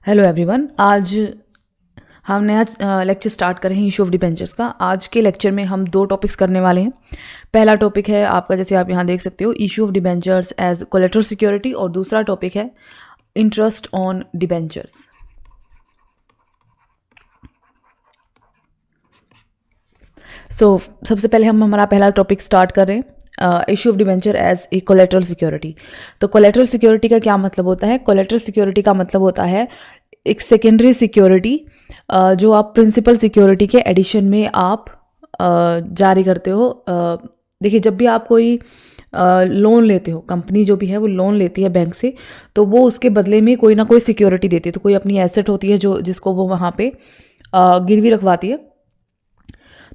Hello everyone. आज हम नया लेक्चर स्टार्ट कर रहे हैं इशू ऑफ डिबेंचर्स का। आज के लेक्चर में हम दो टॉपिक्स करने वाले हैं। पहला टॉपिक है आपका, जैसे आप यहाँ देख सकते हो, issue of debentures as collateral security, और दूसरा टॉपिक है इंटरेस्ट ऑन डिबेंचर्स। सबसे पहले हम हमारा पहला टॉपिक स्टार्ट कर रहे हैं, issue of debenture as a collateral security. तो कोलेटरल सिक्योरिटी का क्या मतलब होता है? कोलेटरल सिक्योरिटी का मतलब होता है एक सेकेंडरी सिक्योरिटी जो आप प्रिंसिपल सिक्योरिटी के एडिशन में आप जारी करते हो। देखिए, जब भी आप कोई लोन लेते हो, कंपनी जो भी है वो लोन लेती है बैंक से, तो वो उसके बदले में कोई ना कोई सिक्योरिटी देती है। तो कोई अपनी एसेट होती है जो जिसको वो वहाँ पे गिरवी रखवाती है।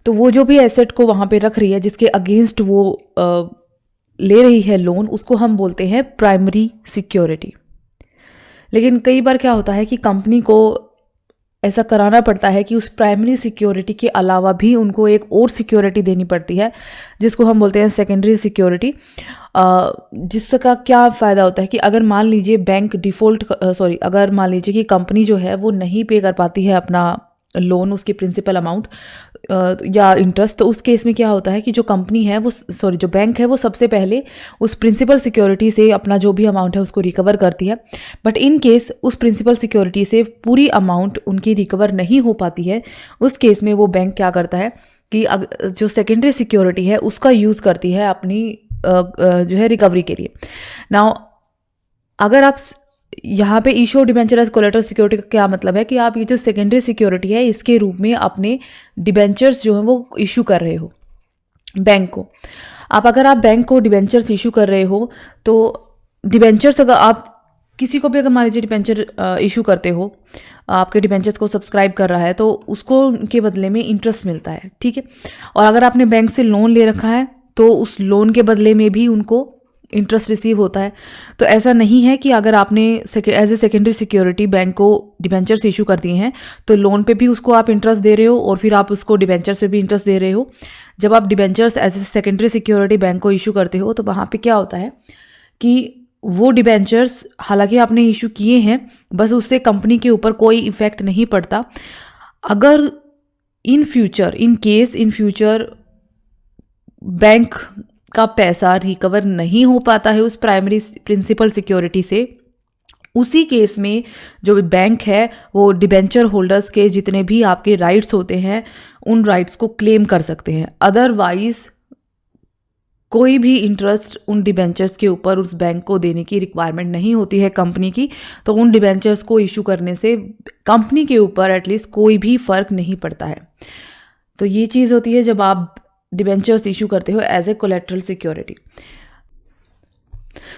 तो वो जो भी एसेट को वहाँ पे रख रही है, जिसके अगेंस्ट वो ले रही है लोन, उसको हम बोलते हैं प्राइमरी सिक्योरिटी। लेकिन कई बार क्या होता है कि कंपनी को ऐसा कराना पड़ता है कि उस प्राइमरी सिक्योरिटी के अलावा भी उनको एक और सिक्योरिटी देनी पड़ती है, जिसको हम बोलते हैं सेकेंडरी सिक्योरिटी। जिसका क्या फ़ायदा होता है कि अगर मान लीजिए बैंक अगर मान लीजिए कि कंपनी जो है वो नहीं पे कर पाती है अपना लोन, उसकी प्रिंसिपल अमाउंट या इंटरेस्ट, तो उस केस में क्या होता है कि जो कंपनी है वो जो बैंक है वो सबसे पहले उस प्रिंसिपल सिक्योरिटी से अपना जो भी अमाउंट है उसको रिकवर करती है। बट इन केस उस प्रिंसिपल सिक्योरिटी से पूरी अमाउंट उनकी रिकवर नहीं हो पाती है, उस केस में वो बैंक क्या करता है कि जो सेकेंडरी सिक्योरिटी है उसका यूज़ करती है अपनी जो है रिकवरी के लिए। नाउ अगर आप यहाँ पे issue of debenture as collateral security का क्या मतलब है कि आप ये जो सेकेंडरी सिक्योरिटी है इसके रूप में अपने डिबेंचर्स जो हैं वो इशू कर रहे हो बैंक को। अगर आप बैंक को डिबेंचर्स इशू कर रहे हो, तो डिबेंचर्स अगर आप किसी को भी अगर मान लीजिए डिबेंचर इशू करते हो, आपके डिबेंचर्स को सब्सक्राइब कर रहा है, तो उसको के बदले में इंटरेस्ट मिलता है, ठीक है। और अगर आपने बैंक से लोन ले रखा है तो उस लोन के बदले में भी उनको इंटरेस्ट रिसीव होता है। तो ऐसा नहीं है कि अगर आपने as a secondary security bank को डिबेंचर्स इशू कर दिए हैं तो लोन पे भी उसको आप इंटरेस्ट दे रहे हो और फिर आप उसको डिबेंचर्स पे भी इंटरेस्ट दे रहे हो। जब आप debentures as a secondary security bank को इशू करते हो तो वहाँ पे क्या होता है कि वो डिबेंचर्स हालांकि आपने इशू किए हैं, बस उससे कंपनी के ऊपर कोई इफेक्ट नहीं पड़ता। अगर इन फ्यूचर बैंक का पैसा रिकवर नहीं हो पाता है उस प्राइमरी प्रिंसिपल सिक्योरिटी से, उसी केस में जो बैंक है वो डिबेंचर होल्डर्स के जितने भी आपके राइट्स होते हैं उन राइट्स को क्लेम कर सकते हैं। अदरवाइज कोई भी इंटरेस्ट उन डिबेंचर्स के ऊपर उस बैंक को देने की रिक्वायरमेंट नहीं होती है कंपनी की। तो उन डिबेंचर्स को इशू करने से कंपनी के ऊपर एटलीस्ट कोई भी फर्क नहीं पड़ता है। तो ये चीज़ होती है जब आप डिबेंचर्स इशू करते हो एज ए कोलेटरल सिक्योरिटी।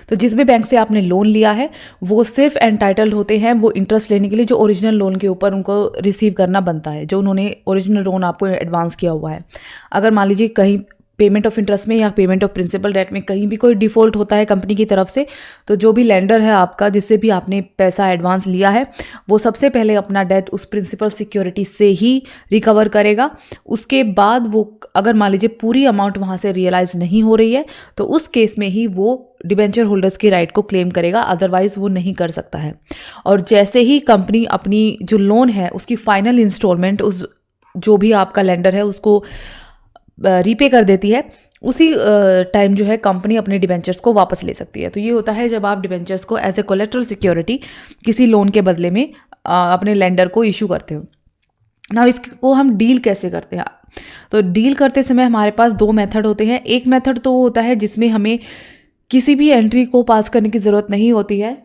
तो जिस भी बैंक से आपने लोन लिया है वो सिर्फ एंटाइटल्ड होते हैं वो इंटरेस्ट लेने के लिए जो ओरिजिनल लोन के ऊपर उनको रिसीव करना बनता है, जो उन्होंने ओरिजिनल लोन आपको एडवांस किया हुआ है। अगर मान लीजिए कहीं पेमेंट ऑफ इंटरेस्ट में या पेमेंट ऑफ प्रिंसिपल डेट में कहीं भी कोई डिफ़ॉल्ट होता है कंपनी की तरफ से, तो जो भी लेंडर है आपका, जिससे भी आपने पैसा एडवांस लिया है, वो सबसे पहले अपना डेट उस प्रिंसिपल सिक्योरिटी से ही रिकवर करेगा। उसके बाद वो अगर मान लीजिए पूरी अमाउंट वहाँ से रियलाइज़ नहीं हो रही है तो उस केस में ही वो डिबेंचर होल्डर्स की राइट को क्लेम करेगा, अदरवाइज वो नहीं कर सकता है। और जैसे ही कंपनी अपनी जो लोन है उसकी फाइनल इंस्टॉलमेंट उस जो भी आपका लेंडर है उसको रीपे कर देती है, उसी टाइम जो है कंपनी अपने डिबेंचर्स को वापस ले सकती है। तो ये होता है जब आप डिबेंचर्स को एज ए कोलेटरल सिक्योरिटी किसी लोन के बदले में अपने लेंडर को इशू करते हो। ना इसको हम डील कैसे करते हैं? तो डील करते समय हमारे पास दो मेथड होते हैं। एक मेथड तो होता है जिसमें हमें किसी भी एंट्री को पास करने की ज़रूरत नहीं होती है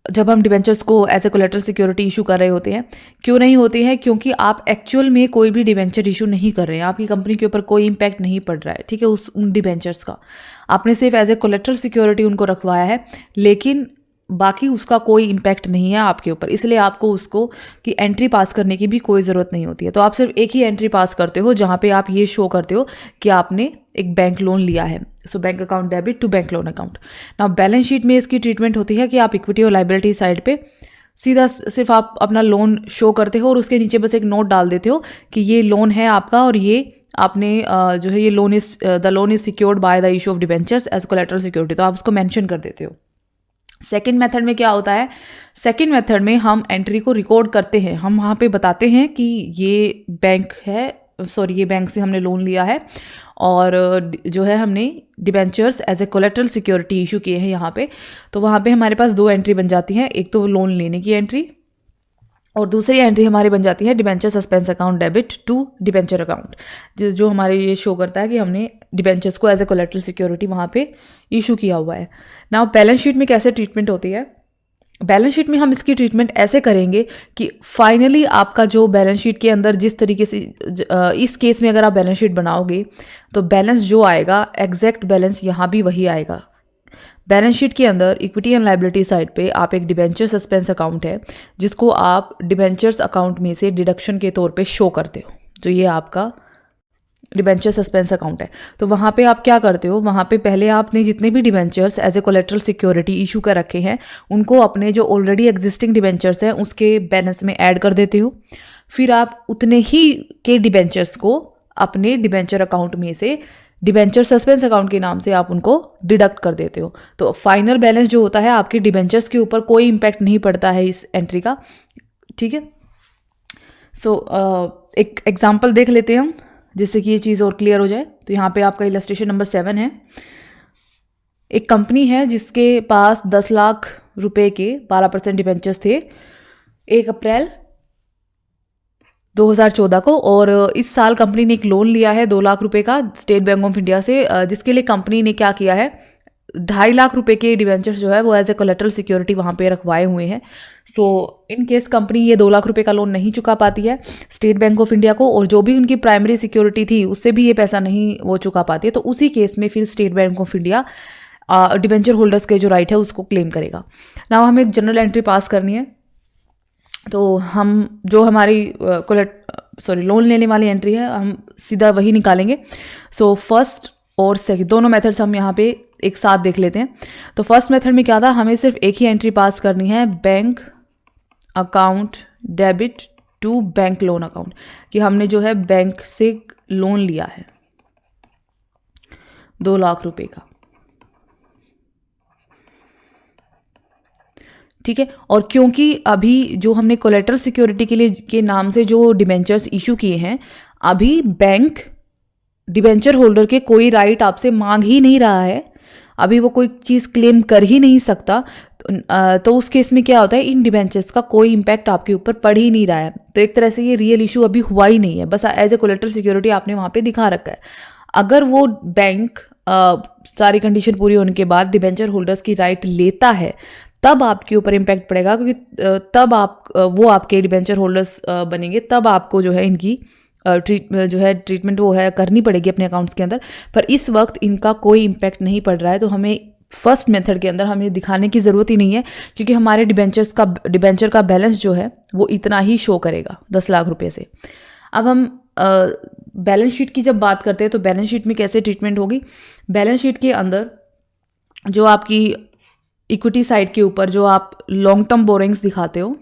जब हम डिबेंचर्स को as a collateral security issue कर रहे होते हैं। क्यों नहीं होती है? क्योंकि आप एक्चुअल में कोई भी डिबेंचर इशू नहीं कर रहे हैं, आपकी कंपनी के ऊपर कोई इंपैक्ट नहीं पड़ रहा है, ठीक है, उन डिबेंचर्स का। आपने सिर्फ एज ए कोलेटरल सिक्योरिटी उनको रखवाया है, लेकिन बाकी उसका कोई इम्पैक्ट नहीं है आपके ऊपर, इसलिए आपको उसको कि एंट्री पास करने की भी कोई ज़रूरत नहीं होती है। तो आप सिर्फ एक ही एंट्री पास करते हो जहाँ पे आप ये शो करते हो कि आपने एक बैंक लोन लिया है। So bank account debit to bank loan account. Now balance sheet में इसकी ट्रीटमेंट होती है कि आप इक्विटी और लाइबिलिटी साइड पे सीधा सिर्फ आप अपना लोन शो करते हो और उसके नीचे बस एक नोट डाल देते हो कि ये लोन है आपका और ये आपने जो है ये the loan is secured by the issue of debentures as collateral security, तो आप उसको मेंशन कर देते हो। सेकंड मेथड में क्या होता है, सेकंड मेथड में हम एंट्री को रिकॉर्ड करते हैं, हम वहाँ पे बताते हैं कि ये बैंक है, ये बैंक से हमने लोन लिया है और जो है हमने debentures as a collateral security issue किए हैं यहाँ पे। तो वहाँ पे हमारे पास दो एंट्री बन जाती हैं, एक तो लोन लेने की एंट्री और दूसरी एंट्री हमारी बन जाती है debenture suspense account debit to debenture account, जो हमारे ये शो करता है कि हमने डिबेंचर्स को एज ए कोलेटरल सिक्योरिटी वहाँ पे इशू किया हुआ है। नाउ बैलेंस शीट में कैसे ट्रीटमेंट होती है, बैलेंस शीट में हम इसकी ट्रीटमेंट ऐसे करेंगे कि फाइनली आपका जो बैलेंस शीट के अंदर जिस तरीके से इस केस में अगर आप बैलेंस शीट बनाओगे तो बैलेंस जो आएगा एग्जैक्ट बैलेंस यहाँ भी वही आएगा। बैलेंस शीट के अंदर इक्विटी एंड लायबिलिटी साइड पे आप एक डिबेंचर सस्पेंस अकाउंट है जिसको आप डिबेंचर्स अकाउंट में से डिडक्शन के तौर पे शो करते हो, जो ये आपका डिबेंचर सस्पेंस अकाउंट है। तो वहाँ पे आप क्या करते हो, वहाँ पे पहले आपने जितने भी debentures as a collateral security issue कर रखे हैं उनको अपने जो ऑलरेडी एग्जिस्टिंग डिबेंचर्स हैं उसके बैलेंस में ऐड कर देते हो, फिर आप उतने ही के डिबेंचर्स को अपने डिबेंचर अकाउंट में से डिबेंचर सस्पेंस अकाउंट के नाम से आप उनको डिडक्ट कर देते हो। तो फाइनल बैलेंस जो होता है आपके डिबेंचर्स के ऊपर कोई इम्पैक्ट नहीं पड़ता है इस एंट्री का, ठीक है। सो एक एग्जांपल देख लेते हैं हम जिससे कि ये चीज़ और क्लियर हो जाए। तो यहाँ पे आपका इलस्ट्रेशन नंबर 7 है। एक कंपनी है जिसके पास 10 लाख रुपए के 12% डिबेंचर्स थे 1 अप्रैल 2014 को, और इस साल कंपनी ने एक लोन लिया है 2 लाख रुपए का स्टेट बैंक ऑफ इंडिया से, जिसके लिए कंपनी ने क्या किया है 2.5 लाख रुपए के डिबेंचर्स जो है वो एज ए कोलेटरल सिक्योरिटी वहाँ पे रखवाए हुए हैं। सो इन केस कंपनी ये 2 लाख रुपए का लोन नहीं चुका पाती है स्टेट बैंक ऑफ इंडिया को, और जो भी उनकी प्राइमरी सिक्योरिटी थी उससे भी ये पैसा नहीं वो चुका पाती है, तो उसी केस में फिर state bank of India debenture holders के जो राइट है उसको क्लेम करेगा। नाउ हमें एक जनरल एंट्री पास करनी है, तो हम जो हमारी लोन लेने वाली एंट्री है हम सीधा वही निकालेंगे। सो फर्स्ट और सेकंड दोनों मेथड्स हम यहाँ पे एक साथ देख लेते हैं। तो फर्स्ट मेथड में क्या था, हमें सिर्फ एक ही एंट्री पास करनी है, bank account debit to bank loan account, कि हमने जो है बैंक से लोन लिया है 2 लाख रुपए का, ठीक है। और क्योंकि अभी जो हमने कोलेटरल सिक्योरिटी के लिए के नाम से जो डिबेंचर्स इशू किए हैं, अभी बैंक डिबेंचर होल्डर के कोई राइट आपसे मांग ही नहीं रहा है, अभी वो कोई चीज़ क्लेम कर ही नहीं सकता, तो उस केस में क्या होता है इन डिबेंचर्स का कोई इम्पैक्ट आपके ऊपर पड़ ही नहीं रहा है। तो एक तरह से ये रियल इशू अभी हुआ ही नहीं है, बस एज ए कोलेटरल सिक्योरिटी आपने वहाँ पे दिखा रखा है। अगर वो बैंक सारी कंडीशन पूरी होने के बाद डिबेंचर होल्डर्स की राइट लेता है तब आपके ऊपर इम्पैक्ट पड़ेगा, क्योंकि तब वो आपके डिबेंचर होल्डर्स बनेंगे, तब आपको जो है इनकी ट्रीटमेंट वो है करनी पड़ेगी अपने अकाउंट्स के अंदर। पर इस वक्त इनका कोई इम्पैक्ट नहीं पड़ रहा है, तो हमें फर्स्ट मेथड के अंदर हमें दिखाने की ज़रूरत ही नहीं है, क्योंकि हमारे डिबेंचर का बैलेंस जो है वो इतना ही शो करेगा 10 लाख रुपए से। अब हम बैलेंस शीट की जब बात करते हैं तो बैलेंस शीट में कैसे ट्रीटमेंट होगी, बैलेंस शीट के अंदर जो आपकी इक्विटी साइड के ऊपर जो आप लॉन्ग टर्म बोरिंग्स दिखाते हो,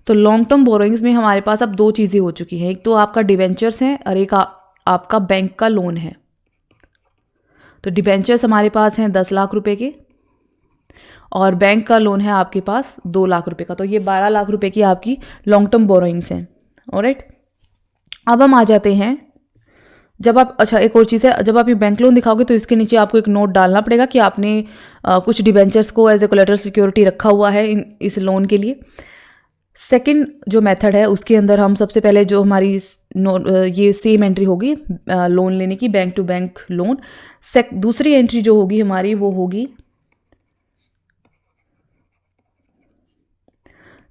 तो लॉन्ग टर्म बोरोइंग्स में हमारे पास अब 2 चीज़ें हो चुकी हैं, एक तो आपका डिबेंचर्स हैं और एक आपका बैंक का लोन है। तो डिबेंचर्स हमारे पास हैं 10 लाख रुपए के और बैंक का लोन है आपके पास 2 लाख रुपए का, तो ये 12 लाख रुपए की आपकी लॉन्ग टर्म बोरोइंग्स हैं। ऑलराइट, अब हम आ जाते हैं जब आप, अच्छा एक और चीज़ है, जब आप ये बैंक लोन दिखाओगे तो इसके नीचे आपको एक नोट डालना पड़ेगा कि आपने कुछ डिबेंचर्स को एज ए कोलेटरल सिक्योरिटी रखा हुआ है इस लोन के लिए। सेकंड जो मेथड है उसके अंदर हम सबसे पहले जो हमारी ये सेम एंट्री होगी लोन लेने की, बैंक टू बैंक लोन। दूसरी एंट्री जो होगी हमारी वो होगी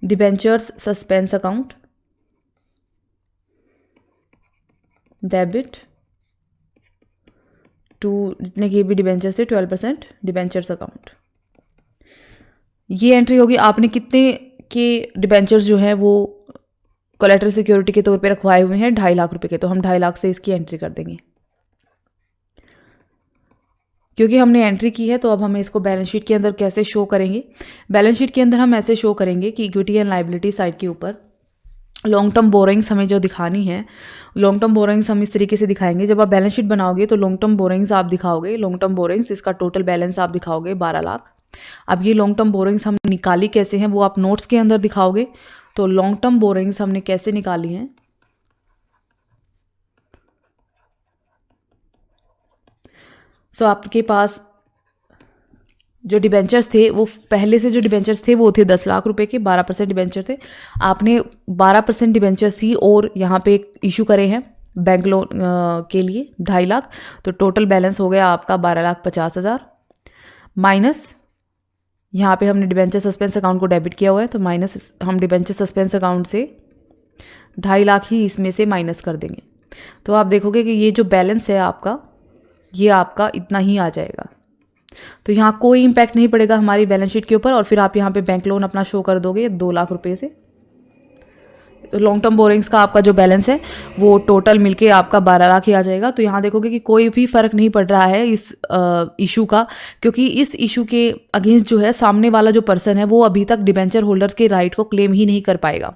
debentures suspense account debit to जितने की भी डिबेंचर्स है 12% डिबेंचर्स अकाउंट। ये एंट्री होगी आपने कितने के डिबेंचर्स जो है वो कोलेटरल सिक्योरिटी के तौर पे रखवाए हुए हैं 2.5 लाख रुपए के, तो हम 2.5 लाख से इसकी एंट्री कर देंगे। क्योंकि हमने एंट्री की है तो अब हमें इसको बैलेंस शीट के अंदर कैसे शो करेंगे, बैलेंस शीट के अंदर हम ऐसे शो करेंगे कि इक्विटी एंड लायबिलिटी साइड के ऊपर लॉन्ग टर्म बोरिंग्स हमें जो दिखानी है, लॉन्ग टर्म बोरिंग्स हम इस तरीके से दिखाएंगे। जब आप बैलेंस शीट बनाओगे तो लॉन्ग टर्म बोरिंग्स आप दिखाओगे, लॉन्ग टर्म बोरिंग्स इसका टोटल बैलेंस आप दिखाओगे 12 लाख। अब ये लॉन्ग टर्म बोरिंग्स हम निकाली कैसे हैं वो आप नोट्स के अंदर दिखाओगे। तो लॉन्ग टर्म बोरिंग्स हमने कैसे निकाली हैं, सो आपके पास जो डिबेंचर्स थे वो पहले से जो डिबेंचर्स थे वो थे 10 लाख रुपए के, 12% डिबेंचर थे। आपने 12% डिबेंचर्स ही और यहाँ पे इशू करे हैं बैंक लोन के लिए 2.5 लाख। तो टोटल बैलेंस हो गया आपका 12,50,000 माइनस यहाँ पे हमने डिबेंचर सस्पेंस अकाउंट को डेबिट किया हुआ है, तो माइनस हम डिबेंचर सस्पेंस अकाउंट से 2.5 लाख ही इसमें से माइनस कर देंगे। तो आप देखोगे कि ये जो बैलेंस है आपका, ये आपका इतना ही आ जाएगा। तो यहाँ कोई इम्पैक्ट नहीं पड़ेगा हमारी बैलेंस शीट के ऊपर। और फिर आप यहाँ पे बैंक लोन अपना शो कर दोगे 2 लाख रुपए से। तो लॉन्ग टर्म बोरिंग्स का आपका जो बैलेंस है वो टोटल मिलके आपका 12 लाख ही आ जाएगा। तो यहाँ देखोगे कि कोई भी फ़र्क नहीं पड़ रहा है इस इशू का, क्योंकि इस इशू के अगेंस्ट जो है सामने वाला जो पर्सन है वो अभी तक डिबेंचर होल्डर्स के राइट को क्लेम ही नहीं कर पाएगा।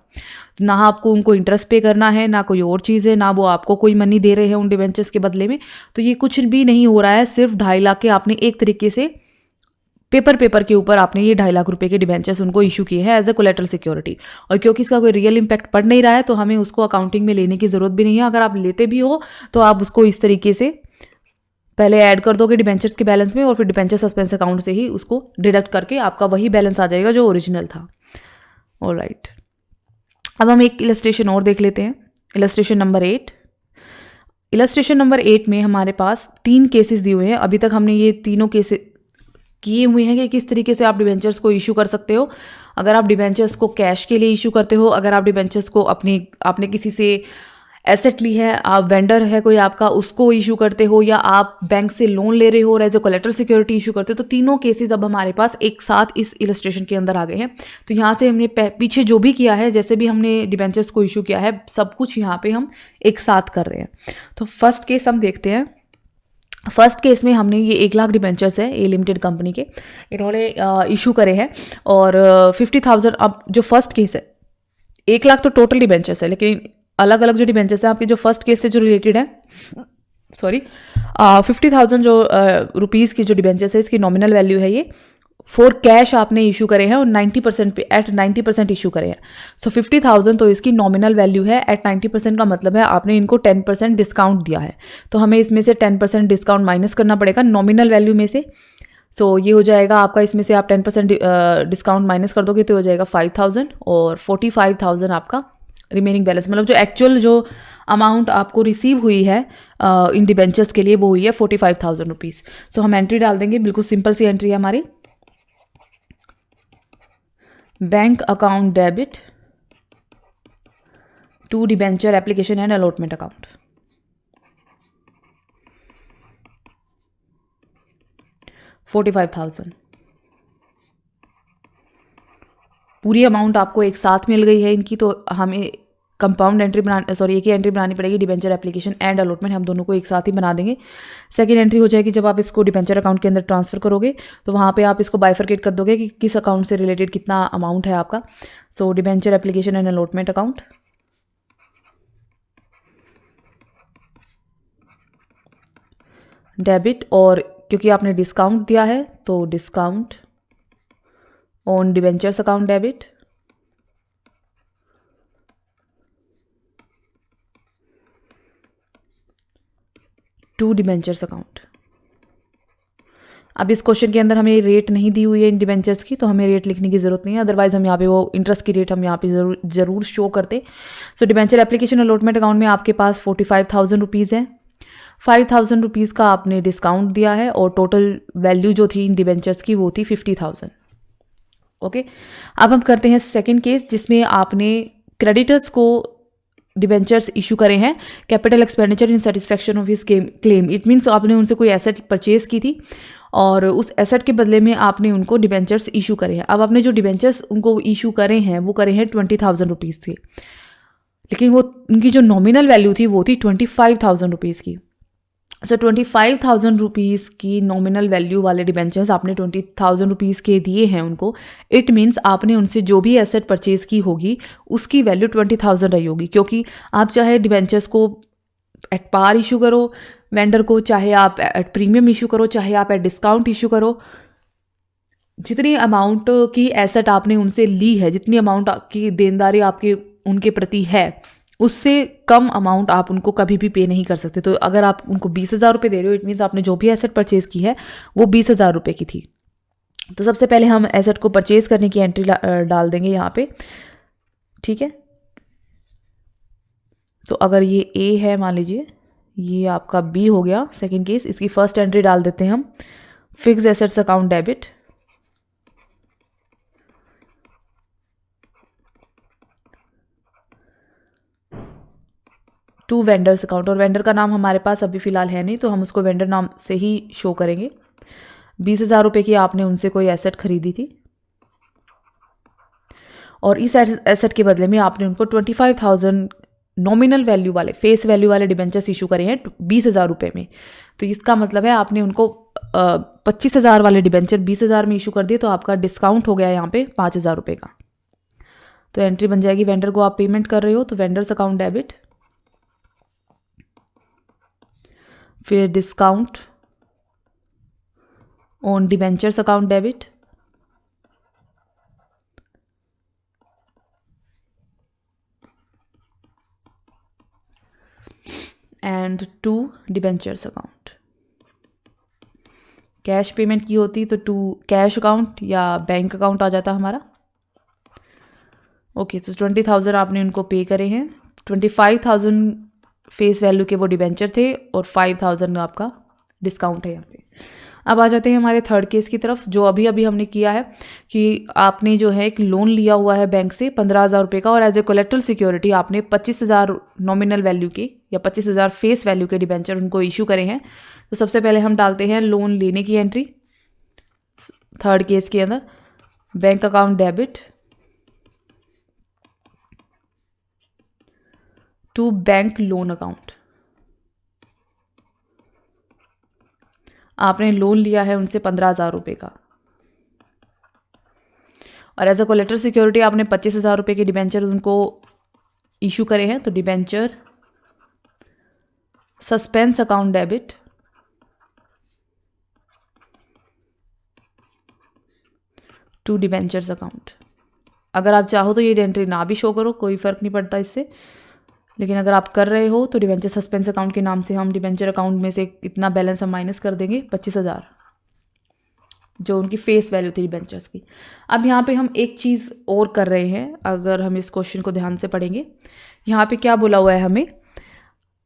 ना आपको उनको इंटरेस्ट पे करना है, ना कोई और चीज़ है, ना वो आपको कोई मनी दे रहे हैं उन डिबेंचर्स के बदले में। तो ये कुछ भी नहीं हो रहा है, सिर्फ 2.5 लाख के आपने एक तरीके से पेपर के ऊपर आपने ये 2.5 लाख रुपए के डिबेंचर्स उनको इशू किए हैं एज ए कोलेटरल सिक्योरिटी। और क्योंकि इसका कोई रियल इम्पैक्ट पड़ नहीं रहा है तो हमें उसको अकाउंटिंग में लेने की ज़रूरत भी नहीं है। अगर आप लेते भी हो तो आप उसको इस तरीके से पहले ऐड कर दोगे डिबेंचर्स के बैलेंस में और फिर डिबेंचर सस्पेंस अकाउंट से ही उसको डिडक्ट करके आपका वही बैलेंस आ जाएगा जो ओरिजिनल था। ऑलराइट, अब हम एक इलस्ट्रेशन और देख लेते हैं, इलस्ट्रेशन नंबर 8। इलस्ट्रेशन नंबर 8 में हमारे पास 3 केसेस दिए हुए हैं। अभी तक हमने ये तीनों केसेस किए हुए हैं कि किस तरीके से आप डिबेंचर्स को इशू कर सकते हो। अगर आप डिबेंचर्स को कैश के लिए इशू करते हो, अगर आप डिबेंचर्स को आपने किसी से एसेट ली है, आप वेंडर है कोई आपका, उसको इशू करते हो, या आप बैंक से लोन ले रहे हो और as a collateral security issue करते हो। तो तीनों केसेस अब हमारे पास एक साथ इस इलस्ट्रेशन के अंदर आ गए हैं। तो यहाँ से हमने पीछे जो भी किया है, जैसे भी हमने डिबेंचर्स को इशू किया है, सब कुछ यहाँ पे हम एक साथ कर रहे हैं। तो फर्स्ट केस हम देखते हैं। फर्स्ट केस में हमने ये 1 लाख डिबेंचर्स है ए लिमिटेड कंपनी के, इन्होंने इशू करे हैं और 50,000। अब जो फर्स्ट केस है 1 लाख तो टोटल डिबेंचर्स है, लेकिन अलग अलग जो डिबेंचर्स हैं आपके जो फर्स्ट केस से जो रिलेटेड है, 50,000 जो रुपीज़ की जो डिबेंचर्स है इसकी नॉमिनल वैल्यू है ये फॉर कैश आपने इशू करे हैं और 90% पे एट 90% इशू करे हैं। सो 50,000 तो इसकी नॉमिनल वैल्यू है, एट 90% का मतलब है आपने इनको 10% डिस्काउंट दिया है। तो हमें इसमें से 10% डिस्काउंट माइनस करना पड़ेगा नॉमिनल वैल्यू में से। सो ये हो जाएगा आपका, इसमें से आप 10% डिस्काउंट माइनस कर दोगे तो हो जाएगा 5,000 और 45,000 आपका रिमेनिंग बैलेंस, मतलब जो एक्चुअल जो अमाउंट आपको रिसीव हुई है इन डिबेंचर्स के लिए वो हुई है 45,000 रुपीज़। सो हम एंट्री डाल देंगे, बिल्कुल सिंपल सी एंट्री है हमारी। Bank account debit to debenture application and allotment account. $45,000 पूरी अमाउंट आपको एक साथ मिल गई है इनकी। तो हमें कंपाउंड एंट्री एक ही एंट्री बनानी पड़ेगी, डिबेंचर एप्लीकेशन एंड अलॉटमेंट, हम दोनों को एक साथ ही बना देंगे। सेकंड एंट्री हो जाएगी जब आप इसको डिबेंचर अकाउंट के अंदर ट्रांसफर करोगे तो वहाँ पे आप इसको बाइफरकेट कर दोगे कि किस अकाउंट से रिलेटेड कितना अमाउंट है आपका। So debenture application and allotment account, debit, और क्योंकि आपने डिस्काउंट दिया है तो discount on debentures account debit, to debentures account. अब इस क्वेश्चन के अंदर हमें रेट नहीं दी हुई है इन डिबेंचर्स की, तो हमें रेट लिखने की जरूरत नहीं है, अदरवाइज हम यहाँ पे वो इंटरेस्ट की रेट हम यहाँ पे जरूर शो करते। सो डिबेंचर एप्लीकेशन अलॉटमेंट अकाउंट में आपके पास 45,000 रुपीज़ है। 5,000 रुपीज़ का आपने डिस्काउंट दिया है और टोटल वैल्यू जो थी इन डिबेंचर्स की वो थी 50,000। ओके, अब हम करते हैं सेकेंड केस जिसमें आपने क्रेडिटर्स को डिबेंचर्स इशू करे हैं capital expenditure in satisfaction of his claim. It means आपने उनसे कोई एसेट परचेज की थी और उस एसेट के बदले में आपने उनको डिबेंचर्स इशू करे हैं। अब आपने जो डिबेंचर्स उनको इशू करे हैं वो करे हैं 20,000 रुपीज़ थे, लेकिन वो उनकी जो नॉमिनल वैल्यू थी वो थी 25,000 रुपीज़ की। सो 25,000 रुपीज़ की नॉमिनल वैल्यू वाले डिबेंचर्स आपने 20,000 रुपीज़ के दिए हैं उनको। इट मीन्स आपने उनसे जो भी एसेट परचेज की होगी उसकी वैल्यू 20,000 रही होगी, क्योंकि आप चाहे डिबेंचर्स को एट पार इशू करो वेंडर को, चाहे आप एट प्रीमियम इशू करो, चाहे आप एट डिस्काउंट इशू करो, जितनी अमाउंट की एसेट आपने उनसे ली है, जितनी अमाउंट की देनदारी आपके उनके प्रति है, उससे कम अमाउंट आप उनको कभी भी पे नहीं कर सकते। तो अगर आप उनको 20,000 रुपये दे रहे हो, इट मीन्स आपने जो भी एसेट परचेज की है वो 20,000 रुपये की थी। तो सबसे पहले हम एसेट को परचेज करने की एंट्री डाल देंगे यहाँ पे, ठीक है। तो अगर ये ए है, मान लीजिए ये आपका बी हो गया सेकेंड केस, इसकी फर्स्ट एंट्री डाल देते हैं हम, fix assets account debit, to vendors account, और वेंडर का नाम हमारे पास अभी फ़िलहाल है नहीं तो हम उसको वेंडर नाम से ही शो करेंगे। 20,000 रुपये की आपने उनसे कोई एसेट खरीदी थी और इस एसेट के बदले में आपने उनको 25,000 नॉमिनल वैल्यू वाले, फेस वैल्यू वाले डिबेंचर्स इशू करे हैं 20,000 रुपये में। तो इसका मतलब है आपने उनको 25,000 वाले डिबेंचर 20,000 में इशू कर दिए, तो आपका डिस्काउंट हो गया यहाँ पे 5,000 रुपये का। तो एंट्री बन जाएगी, वेंडर को आप पेमेंट कर रहे हो तो वेंडर्स अकाउंट डेबिट, फिर discount on debentures account debit, and to debentures account. Cash payment की होती तो टू कैश अकाउंट या बैंक अकाउंट आ जाता हमारा। ओके, तो 20,000 आपने उनको पे करे हैं, 25,000 फेस वैल्यू के वो डिबेंचर थे और 5,000 आपका डिस्काउंट है यहाँ पे। अब आ जाते हैं हमारे थर्ड केस की तरफ, जो अभी अभी हमने किया है कि आपने जो है एक लोन लिया हुआ है बैंक से 15,000 रुपये का, और एज ए कोलेट्रल सिक्योरिटी आपने 25,000 नॉमिनल वैल्यू के या 25,000 फेस वैल्यू के डिबेंचर उनको इशू करे हैं। तो सबसे पहले हम डालते हैं लोन लेने की एंट्री थर्ड केस के अंदर, bank account debit to bank loan account. आपने लोन लिया है उनसे 15,000 रुपये का और एज अ कोलेट्रल सिक्योरिटी आपने 25,000 रुपये के डिबेंचर उनको इशू करे हैं। तो debenture suspense account debit to debentures account. अगर आप चाहो तो ये एंट्री ना भी शो करो, कोई फ़र्क नहीं पड़ता इससे, लेकिन अगर आप कर रहे हो तो डिबेंचर सस्पेंस अकाउंट के नाम से हम डिबेंचर अकाउंट में से इतना बैलेंस हम माइनस कर देंगे 25,000 जो उनकी फेस वैल्यू थी डिबेंचर्स की। अब यहाँ पे हम एक चीज़ और कर रहे हैं, अगर हम इस क्वेश्चन को ध्यान से पढ़ेंगे, यहाँ पे क्या बोला हुआ है हमें,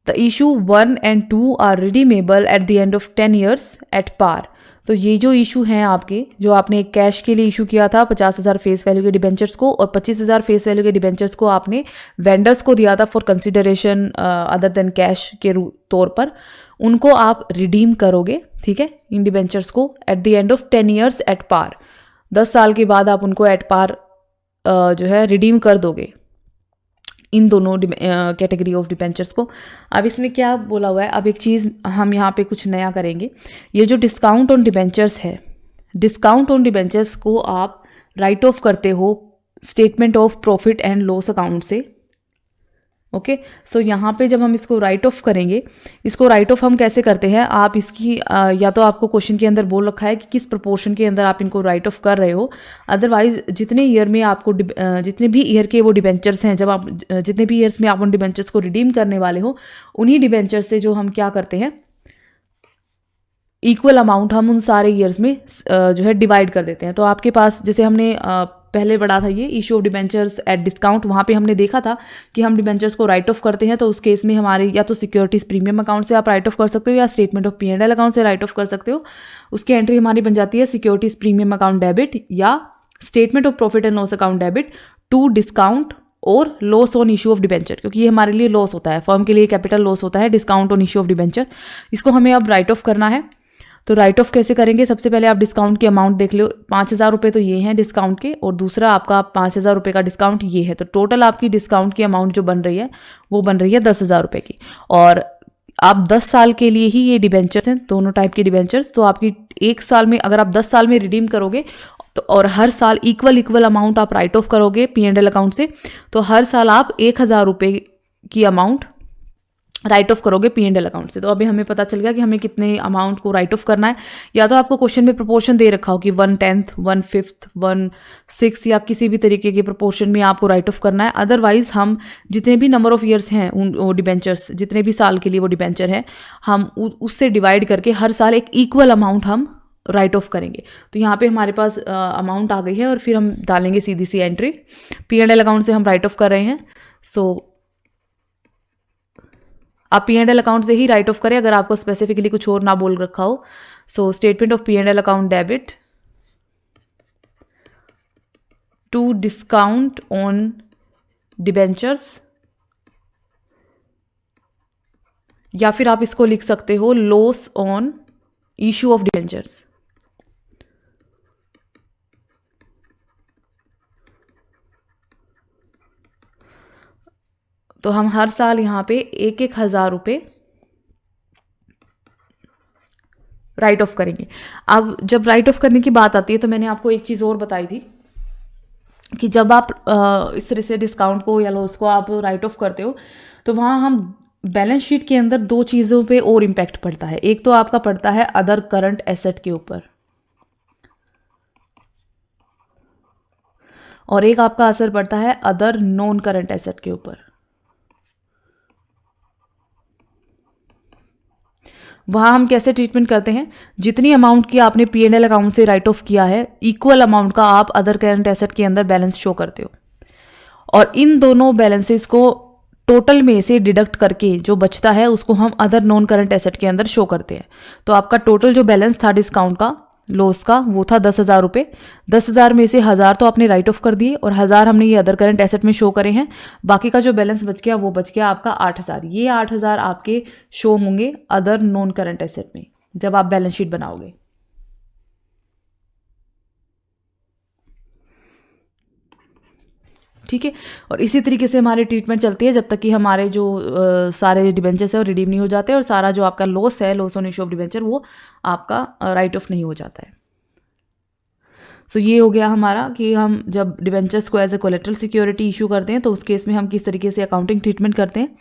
the issue 1 and 2 are redeemable at the end of 10 years at par. तो ये जो इशू हैं आपके, जो आपने एक कैश के लिए इशू किया था 50,000 फेस वैल्यू के डिबेंचर्स को, और 25,000 फेस वैल्यू के डिबेंचर्स को आपने वेंडर्स को दिया था for consideration other than cash के तौर पर, उनको आप रिडीम करोगे, ठीक है, इन डिबेंचर्स को at the end of 10 years at par. 10 साल के बाद आप उनको एट पार जो है रिडीम कर दोगे इन दोनों कैटेगरी ऑफ डिबेंचर्स को। अब इसमें क्या बोला हुआ है, अब एक चीज़ हम यहाँ पे कुछ नया करेंगे, ये जो डिस्काउंट ऑन डिबेंचर्स है, डिस्काउंट ऑन डिबेंचर्स को आप राइट ऑफ करते हो statement of profit and loss account से। ओके, सो यहाँ पे जब हम इसको राइट ऑफ करेंगे, इसको राइट ऑफ हम कैसे करते हैं, आप इसकी या तो आपको क्वेश्चन के अंदर बोल रखा है कि किस प्रोपोर्शन के अंदर आप इनको राइट ऑफ कर रहे हो, अदरवाइज जितने ईयर में आपको जितने भी ईयर के वो डिबेंचर्स हैं, जब आप जितने भी ईयर्स में आप उन डिबेंचर्स को रिडीम करने वाले हो, उन्हीं डिबेंचर्स से जो हम क्या करते हैं, इक्वल अमाउंट हम उन सारे ईयर्स में जो है डिवाइड कर देते हैं। तो आपके पास जैसे हमने पहले बढ़ा था ये issue of debentures at discount, वहाँ पे हमने देखा था कि हम डिबेंचर्स को राइट ऑफ करते हैं, तो उस केस में हमारे या तो सिक्योरिटीज़ प्रीमियम अकाउंट से आप राइट ऑफ कर सकते हो या स्टेटमेंट ऑफ P&L अकाउंट से राइट ऑफ कर सकते हो। उसकी एंट्री हमारी बन जाती है सिक्योरिटीज़ प्रीमियम अकाउंट डेबिट या statement of profit and loss account debit to discount और loss on issue of debenture, क्योंकि ये हमारे लिए लॉस होता है, फर्म के लिए कैपिटल लॉस होता है discount on issue of debenture. इसको हमें अब राइट ऑफ करना है। तो राइट ऑफ कैसे करेंगे, सबसे पहले आप डिस्काउंट की अमाउंट देख लो, 5,000 रुपये तो ये हैं डिस्काउंट के, और दूसरा आपका 5,000 रुपये का डिस्काउंट ये है। तो टोटल आपकी डिस्काउंट की अमाउंट जो बन रही है वो बन रही है 10,000 रुपये की। और आप 10 साल के लिए ही ये डिबेंचर्स हैं, दोनों टाइप के डिबेंचर्स। तो आपकी 1 साल में, अगर आप 10 साल में रिडीम करोगे तो, और हर साल इक्वल अमाउंट आप राइट ऑफ करोगे P&L अकाउंट से, तो हर साल आप 1,000 रुपये की अमाउंट राइट ऑफ करोगे P&L अकाउंट से। तो अभी हमें पता चल गया कि हमें कितने अमाउंट को राइट ऑफ करना है। या तो आपको क्वेश्चन में प्रोपोर्शन दे रखा हो कि 1/10, 1/5, 1/6 या किसी भी तरीके के प्रोपोर्शन में आपको राइट ऑफ करना है। अदरवाइज हम जितने भी नंबर ऑफ ईयर्स हैं वो डिबेंचर्स, जितने भी साल के लिए वो डिबेंचर है, हम उससे डिवाइड करके हर साल एक इक्वल अमाउंट हम राइट ऑफ करेंगे। तो यहाँ पे हमारे पास अमाउंट आ गई है और फिर हम डालेंगे सीधी सी एंट्री, P&L अकाउंट से हम राइट ऑफ कर रहे हैं। सो आप P&L अकाउंट से ही राइट ऑफ करें अगर आपको स्पेसिफिकली कुछ और ना बोल रखा हो। So statement of P&L account debit to discount on debentures, या फिर आप इसको लिख सकते हो loss on issue of debentures. तो हम हर साल यहाँ पे 1,000 रुपये राइट ऑफ करेंगे। अब जब राइट ऑफ करने की बात आती है तो मैंने आपको एक चीज़ और बताई थी कि जब आप इस तरह से डिस्काउंट को या लॉस को आप राइट ऑफ करते हो तो वहाँ हम बैलेंस शीट के अंदर 2 चीज़ों पे और इम्पैक्ट पड़ता है। एक तो आपका पड़ता है अदर करंट एसेट के ऊपर, और एक आपका असर पड़ता है अदर नॉन करंट एसेट के ऊपर। वहाँ हम कैसे ट्रीटमेंट करते हैं, जितनी अमाउंट की आपने P&L अकाउंट से राइट ऑफ किया है इक्वल अमाउंट का आप अदर करंट एसेट के अंदर बैलेंस शो करते हो, और इन दोनों बैलेंसेस को टोटल में से डिडक्ट करके जो बचता है उसको हम अदर नॉन करंट एसेट के अंदर शो करते हैं। तो आपका टोटल जो बैलेंस था डिस्काउंट का, लॉस का, वो था 10,000 रुपये। 10,000 में से 1,000 तो आपने राइट ऑफ कर दिए और 1,000 हमने ये अदर करंट एसेट में शो करे हैं। बाकी का जो बैलेंस बच गया वो बच गया आपका 8,000। ये 8,000 आपके शो होंगे अदर नॉन करंट एसेट में जब आप बैलेंस शीट बनाओगे। ठीक है, और इसी तरीके से हमारी ट्रीटमेंट चलती है जब तक कि हमारे जो सारे डिबेंचर्स है वो रिडीम नहीं हो जाते और सारा जो आपका लॉस है, loss on issue of debenture, वो आपका राइट ऑफ नहीं हो जाता है। सो ये हो गया हमारा कि हम जब डिबेंचर्स को as a collateral security issue करते हैं तो उस केस में हम किस तरीके से अकाउंटिंग ट्रीटमेंट करते हैं।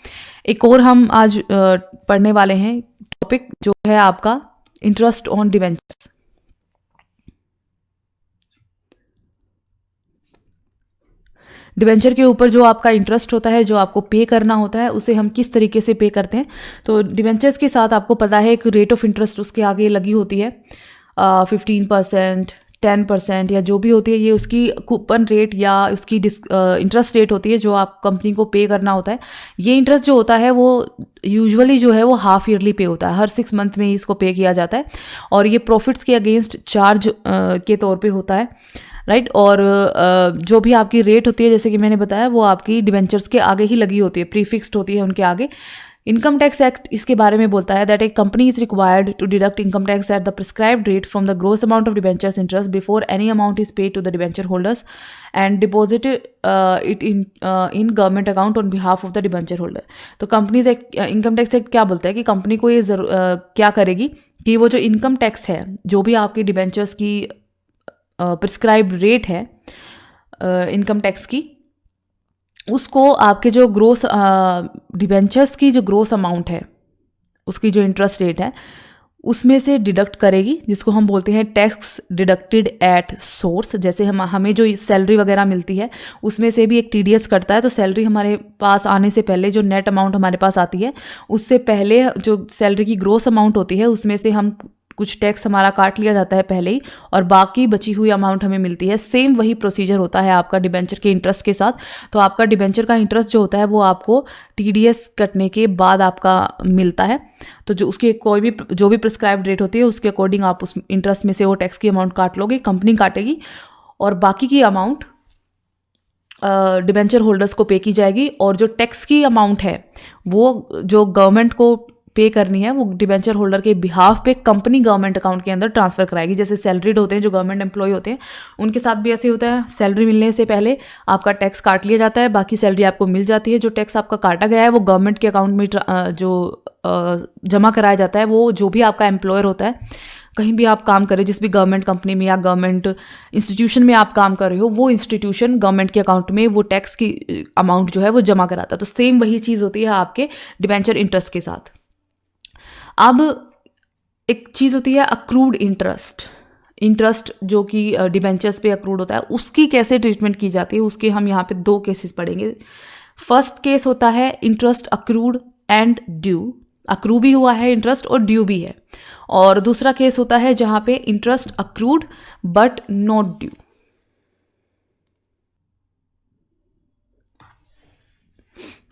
एक और हम आज पढ़ने वाले हैं टॉपिक जो है आपका इंटरेस्ट ऑन डिबेंचर्स। डिबेंचर के ऊपर जो आपका इंटरेस्ट होता है, जो आपको पे करना होता है, उसे हम किस तरीके से पे करते हैं। तो डिबेंचर्स के साथ आपको पता है एक रेट ऑफ इंटरेस्ट उसके आगे लगी होती है, 15%, 10% या जो भी होती है, ये उसकी कूपन रेट या उसकी इंटरेस्ट रेट होती है जो आप कंपनी को पे करना होता है। ये इंटरेस्ट जो होता है वो यूजुअली जो है वो हाफ ईयरली पे होता है, हर 6 मंथ में ही इसको पे किया जाता है, और ये प्रॉफिट्स के अगेंस्ट चार्ज के तौर पे होता है, राइट। और जो भी आपकी रेट होती है, जैसे कि मैंने बताया, वो आपकी डिबेंचर्स के आगे ही लगी होती है, प्रीफिक्स्ड होती है उनके आगे। इनकम टैक्स एक्ट इसके बारे में बोलता है that a company is required to deduct income tax at the prescribed rate from the gross amount of debentures interest before any amount is paid to the debenture holders and deposit it in government account on behalf of the debenture holder. तो companies act, income tax act क्या बोलता है कि company को ये क्या करेगी कि वो जो इनकम टैक्स है, जो भी आपकी डिबेंचर्स की प्रिस्क्राइब्ड रेट है इनकम टैक्स की, उसको आपके जो ग्रोस डिबेंचर्स की जो ग्रोस अमाउंट है, उसकी जो इंटरेस्ट रेट है, उसमें से डिडक्ट करेगी, जिसको हम बोलते हैं टैक्स डिडक्टेड एट सोर्स। जैसे हमें जो सैलरी वगैरह मिलती है उसमें से भी एक TDS कटता है, तो सैलरी हमारे पास आने से पहले जो नेट अमाउंट हमारे पास आती है, उससे पहले जो सैलरी की ग्रोस अमाउंट होती है उसमें से हम कुछ टैक्स हमारा काट लिया जाता है पहले ही, और बाकी बची हुई अमाउंट हमें मिलती है। सेम वही प्रोसीजर होता है आपका डिबेंचर के इंटरेस्ट के साथ। तो आपका डिबेंचर का इंटरेस्ट जो होता है वो आपको TDS कटने के बाद आपका मिलता है। तो जो उसकी कोई भी जो भी प्रिस्क्राइब्ड रेट होती है उसके अकॉर्डिंग आप उस इंटरेस्ट में से वो टैक्स की अमाउंट काट लोगे, कंपनी काटेगी, और बाकी की अमाउंट डिबेंचर होल्डर्स को पे की जाएगी। और जो टैक्स की अमाउंट है वो जो गवर्नमेंट को पे करनी है वो डिबेंचर होल्डर के बिहाफ पे कंपनी गवर्नमेंट अकाउंट के अंदर ट्रांसफ़र कराएगी। जैसे सैलरीड होते हैं जो गवर्नमेंट एम्प्लॉय होते हैं उनके साथ भी ऐसे होता है, सैलरी मिलने से पहले आपका टैक्स काट लिया जाता है, बाकी सैलरी आपको मिल जाती है। जो टैक्स आपका काटा गया है वो गवर्नमेंट के अकाउंट में जो जमा कराया जाता है, वो जो भी आपका एम्प्लॉयर होता है, कहीं भी आप काम कर रहे हो, जिस भी गवर्नमेंट कंपनी में या गवर्नमेंट इंस्टीट्यूशन में आप काम कर रहे हो, वो इंस्टीट्यूशन गवर्नमेंट के अकाउंट में वो टैक्स की अमाउंट जो है वो जमा कराता है। तो सेम वही चीज़ होती है आपके डिबेंचर इंटरेस्ट के साथ। अब एक चीज़ होती है अक्रूड इंटरेस्ट जो कि डिबेंचर्स पे अक्रूड होता है, उसकी कैसे ट्रीटमेंट की जाती है, उसके हम यहाँ पे 2 केसेस पढ़ेंगे। फर्स्ट केस होता है interest accrued and due, accrue भी हुआ है इंटरेस्ट और ड्यू भी है। और दूसरा केस होता है जहां पे interest accrued but not due.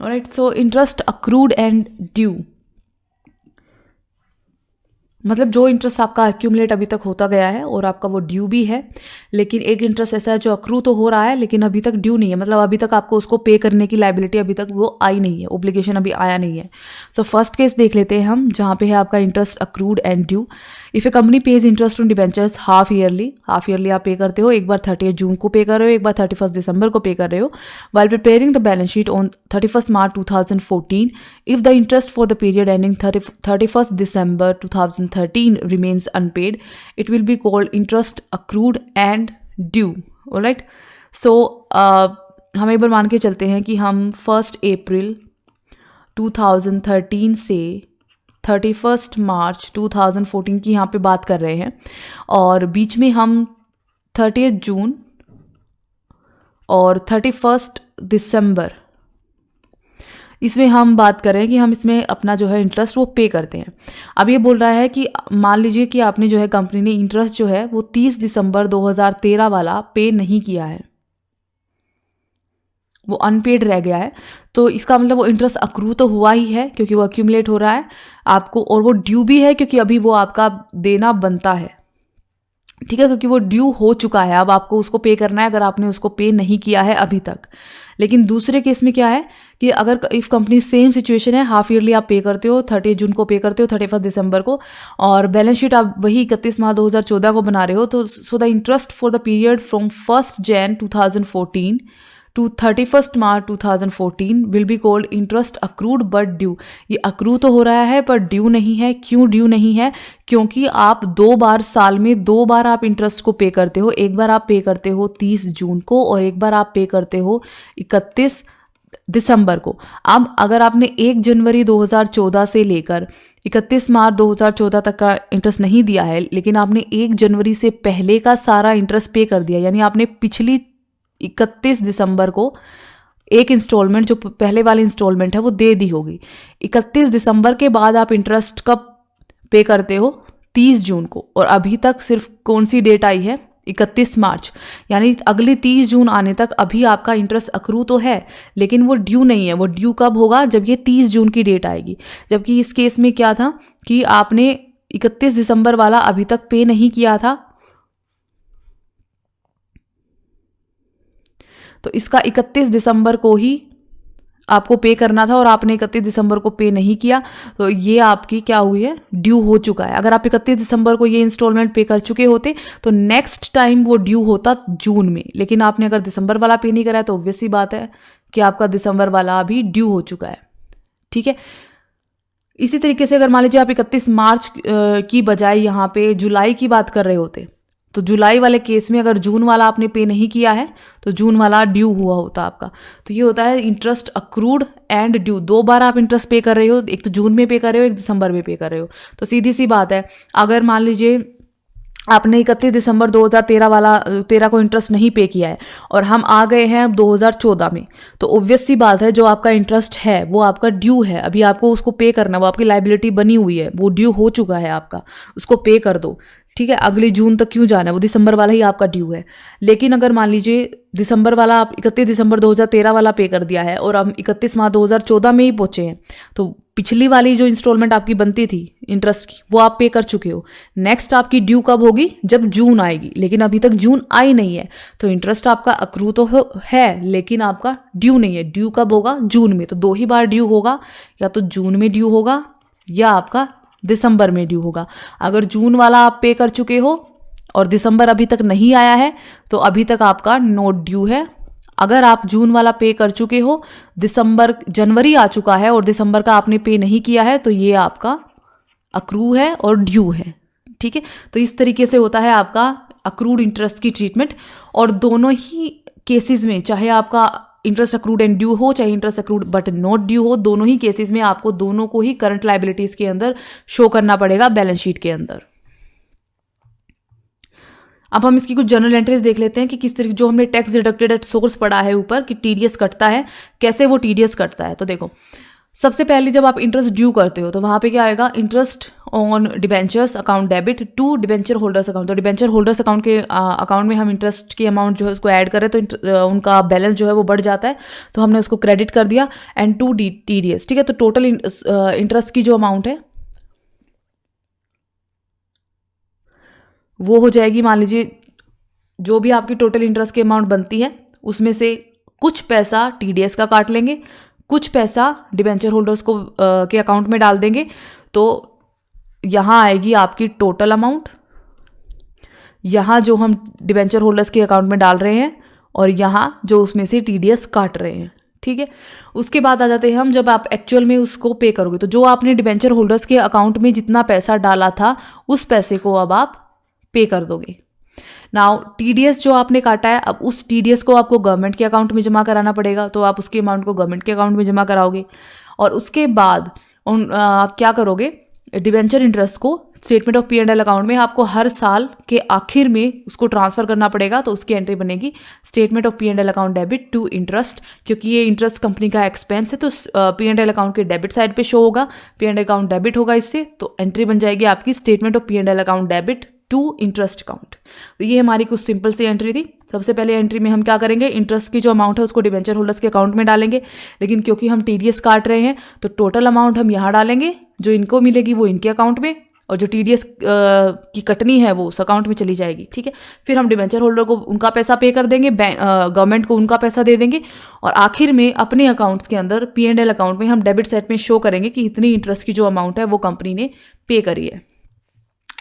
Alright, so interest accrued and due मतलब जो इंटरेस्ट आपका एक्यूमुलेट अभी तक होता गया है और आपका वो ड्यू भी है, लेकिन एक इंटरेस्ट ऐसा है जो अक्रू तो हो रहा है लेकिन अभी तक ड्यू नहीं है, मतलब अभी तक आपको उसको पे करने की लायबिलिटी अभी तक वो आई नहीं है, ओब्लिगेशन अभी आया नहीं है। सो फर्स्ट केस देख लेते हैं हम, जहाँ पे है आपका interest accrued and due. If A company page interest on debentures half yearly आप पे करते हो, एक बार 30 जून को पे कर रहे हो, एक बार 31 दिसंबर को पे कर रहे हो। While preparing the balance sheet on 31 March 2014, if the interest for the period ending 31 December 2013 remains unpaid, it will be called interest accrued and due. Alright, so हम एक बार मान के चलते हैं कि हम 1 अप्रैल 2013 से 31 मार्च 2014 की यहाँ पे बात कर रहे हैं, और बीच में हम 30 जून और 31 दिसंबर इसमें हम बात कर रहे हैं कि हम इसमें अपना जो है इंटरेस्ट वो पे करते हैं। अब ये बोल रहा है कि मान लीजिए कि आपने जो है कंपनी ने इंटरेस्ट जो है वो 30 दिसंबर 2013 वाला पे नहीं किया है, वो अनपेड रह गया है, तो इसका मतलब वो इंटरेस्ट अक्रू तो हुआ ही है क्योंकि वो एक्यूमुलेट हो रहा है आपको, और वो ड्यू भी है क्योंकि अभी वो आपका देना बनता है, ठीक है, क्योंकि वो ड्यू हो चुका है, अब आपको उसको पे करना है अगर आपने उसको पे नहीं किया है अभी तक। लेकिन दूसरे केस में क्या है कि अगर इफ़ कंपनी सेम सिचुएशन है, हाफ ईयरली आप पे करते हो, 30 जून को पे करते हो, 31 दिसंबर को, और बैलेंस शीट आप वही 31 मार्च 2014 को बना रहे हो, तो so the interest for the period from 1 Jan 2014 to 31 March 2014 will be called interest accrued but due. ये अक्रू तो हो रहा है पर ड्यू नहीं है। क्यों ड्यू नहीं है? क्योंकि आप 2 बार साल में 2 बार आप इंटरेस्ट को पे करते हो। एक बार आप पे करते हो 30 जून को और एक बार आप पे करते हो 31 दिसंबर को। अब अगर आपने 1 जनवरी 2014 से लेकर 31 मार्च 2014 तक का इंटरेस्ट नहीं दिया है, लेकिन आपने 1 जनवरी से पहले का सारा इंटरेस्ट पे कर दिया, यानी आपने पिछली 31 दिसंबर को एक इंस्टॉलमेंट जो पहले वाली इंस्टॉलमेंट है वो दे दी होगी। 31 दिसंबर के बाद आप इंटरेस्ट कब पे करते हो? 30 जून को, और अभी तक सिर्फ कौन सी डेट आई है? 31 मार्च, यानी अगली 30 जून आने तक अभी आपका इंटरेस्ट अक्रू तो है लेकिन वो ड्यू नहीं है। वो ड्यू कब होगा? जब ये 30 जून की डेट आएगी। जबकि इस केस में क्या था कि आपने 31 दिसंबर वाला अभी तक पे नहीं किया था, तो इसका 31 दिसंबर को ही आपको पे करना था और आपने 31 दिसंबर को पे नहीं किया, तो ये आपकी क्या हुई है? ड्यू हो चुका है। अगर आप 31 दिसंबर को ये इंस्टॉलमेंट पे कर चुके होते तो नेक्स्ट टाइम वो ड्यू होता जून में, लेकिन आपने अगर दिसंबर वाला पे नहीं करा है तो ऑब्वियस सी बात है कि आपका दिसंबर वाला अभी ड्यू हो चुका है। ठीक है, इसी तरीके से अगर मान लीजिए आप 31 मार्च की बजाय यहाँ पे जुलाई की बात कर रहे होते, तो जुलाई वाले केस में अगर जून वाला आपने पे नहीं किया है तो जून वाला ड्यू हुआ होता आपका। तो ये होता है इंटरेस्ट अक्रूड एंड ड्यू। 2 बार आप इंटरेस्ट पे कर रहे हो, एक तो जून में पे कर रहे हो, एक दिसंबर में पे कर रहे हो। तो सीधी सी बात है, अगर मान लीजिए आपने 31 दिसंबर 2013 को इंटरेस्ट नहीं पे किया है और हम आ गए हैं अब 2014 में, तो ऑब्वियस सी बात है जो आपका इंटरेस्ट है वो आपका ड्यू है, अभी आपको उसको पे करना, वो आपकी लायबिलिटी बनी हुई है, वो ड्यू हो चुका है आपका, उसको पे कर दो। ठीक है, अगली जून तक क्यों जाना है? वो दिसंबर वाला ही आपका ड्यू है। लेकिन अगर मान लीजिए दिसंबर वाला आप 31 दिसंबर 2013 वाला पे कर दिया है और हम 31 मार्च 2014 में ही पहुंचे हैं, तो पिछली वाली जो इंस्टॉलमेंट आपकी बनती थी इंटरेस्ट की वो आप पे कर चुके हो। नेक्स्ट आपकी ड्यू कब होगी? जब जून आएगी, लेकिन अभी तक जून आई नहीं है, तो इंटरेस्ट आपका अक्रू तो है लेकिन आपका ड्यू नहीं है। ड्यू कब होगा? जून में। तो 2 ही बार ड्यू होगा, या तो जून में ड्यू होगा या आपका दिसंबर में ड्यू होगा। अगर जून वाला आप पे कर चुके हो और दिसंबर अभी तक नहीं आया है तो अभी तक आपका नोट ड्यू है। अगर आप जून वाला पे कर चुके हो, जनवरी आ चुका है और दिसंबर का आपने पे नहीं किया है, तो ये आपका अक्रू है और ड्यू है। ठीक है, तो इस तरीके से होता है आपका अक्रूड इंटरेस्ट की ट्रीटमेंट। और दोनों ही केसेस में, चाहे आपका इंटरेस्ट अक्रूड एंड ड्यू हो, चाहे interest accrued but not due हो, दोनों ही केसेस में आपको दोनों को ही करंट लायबिलिटीज के अंदर शो करना पड़ेगा बैलेंस शीट के अंदर। अब हम इसकी कुछ जनरल एंट्रीज देख लेते हैं कि किस तरीके, जो हमने टैक्स डिडक्टेड एट सोर्स पढ़ा है ऊपर कि टीडीएस कटता है, कैसे वो टीडीएस कटता है। तो देखो, सबसे पहले जब आप इंटरेस्ट ड्यू करते हो तो वहाँ पे क्या आएगा, interest on debentures account debit to debenture holders account. तो डिबेंचर होल्डर्स अकाउंट के अकाउंट में हम इंटरेस्ट की अमाउंट जो है उसको ऐड करें तो उनका बैलेंस जो है वो बढ़ जाता है, तो हमने उसको क्रेडिट कर दिया। एंड टू टीडीएस, ठीक है, तो टोटल इंटरेस्ट की जो अमाउंट है वो हो जाएगी, मान लीजिए जो भी आपकी टोटल इंटरेस्ट की अमाउंट बनती है उसमें से कुछ पैसा टीडीएस का काट लेंगे, कुछ पैसा डिबेंचर होल्डर्स को के अकाउंट में डाल देंगे। तो यहाँ आएगी आपकी टोटल अमाउंट, यहाँ जो हम डिबेंचर होल्डर्स के अकाउंट में डाल रहे हैं और यहाँ जो उसमें से टीडीएस काट रहे हैं। ठीक है, उसके बाद आ जाते हैं हम, जब आप एक्चुअल में उसको पे करोगे तो जो आपने डिबेंचर होल्डर्स के अकाउंट में जितना पैसा डाला था उस पैसे को अब आप पे कर दोगे। नाउ टीडीएस जो आपने काटा है, अब उस टीडीएस को आपको गवर्नमेंट के अकाउंट में जमा कराना पड़ेगा, तो आप उसके अमाउंट को गवर्नमेंट के अकाउंट में जमा कराओगे। और उसके बाद आप क्या करोगे, डिबेंचर इंटरेस्ट को स्टेटमेंट ऑफ P&L अकाउंट में आपको हर साल के आखिर में उसको ट्रांसफर करना पड़ेगा। तो उसकी एंट्री बनेगी statement of P&L account debit to interest, क्योंकि ये इंटरेस्ट कंपनी का एक्सपेंस है तो P&L अकाउंट के डेबिट साइड पे शो होगा, P&L अकाउंट डेबिट होगा इससे, तो एंट्री बन जाएगी आपकी statement of P&L account debit to interest account. तो ये हमारी कुछ सिंपल सी एंट्री थी। सबसे पहले एंट्री में हम क्या करेंगे, इंटरेस्ट की जो अमाउंट है उसको डिबेंचर होल्डर्स के अकाउंट में डालेंगे, लेकिन क्योंकि हम टीडीएस काट रहे हैं तो टोटल अमाउंट हम यहाँ डालेंगे, जो इनको मिलेगी वो इनके अकाउंट में, और जो टीडीएस की कटनी है वो उस अकाउंट में चली जाएगी। ठीक है, फिर हम डिबेंचर होल्डर को उनका पैसा पे कर देंगे, गवर्नमेंट को उनका पैसा दे देंगे, और आखिर में अपने अकाउंट्स के अंदर P&L अकाउंट में हम डेबिट साइड में शो करेंगे कि इतनी इंटरेस्ट की जो अमाउंट है वो कंपनी ने पे करी है।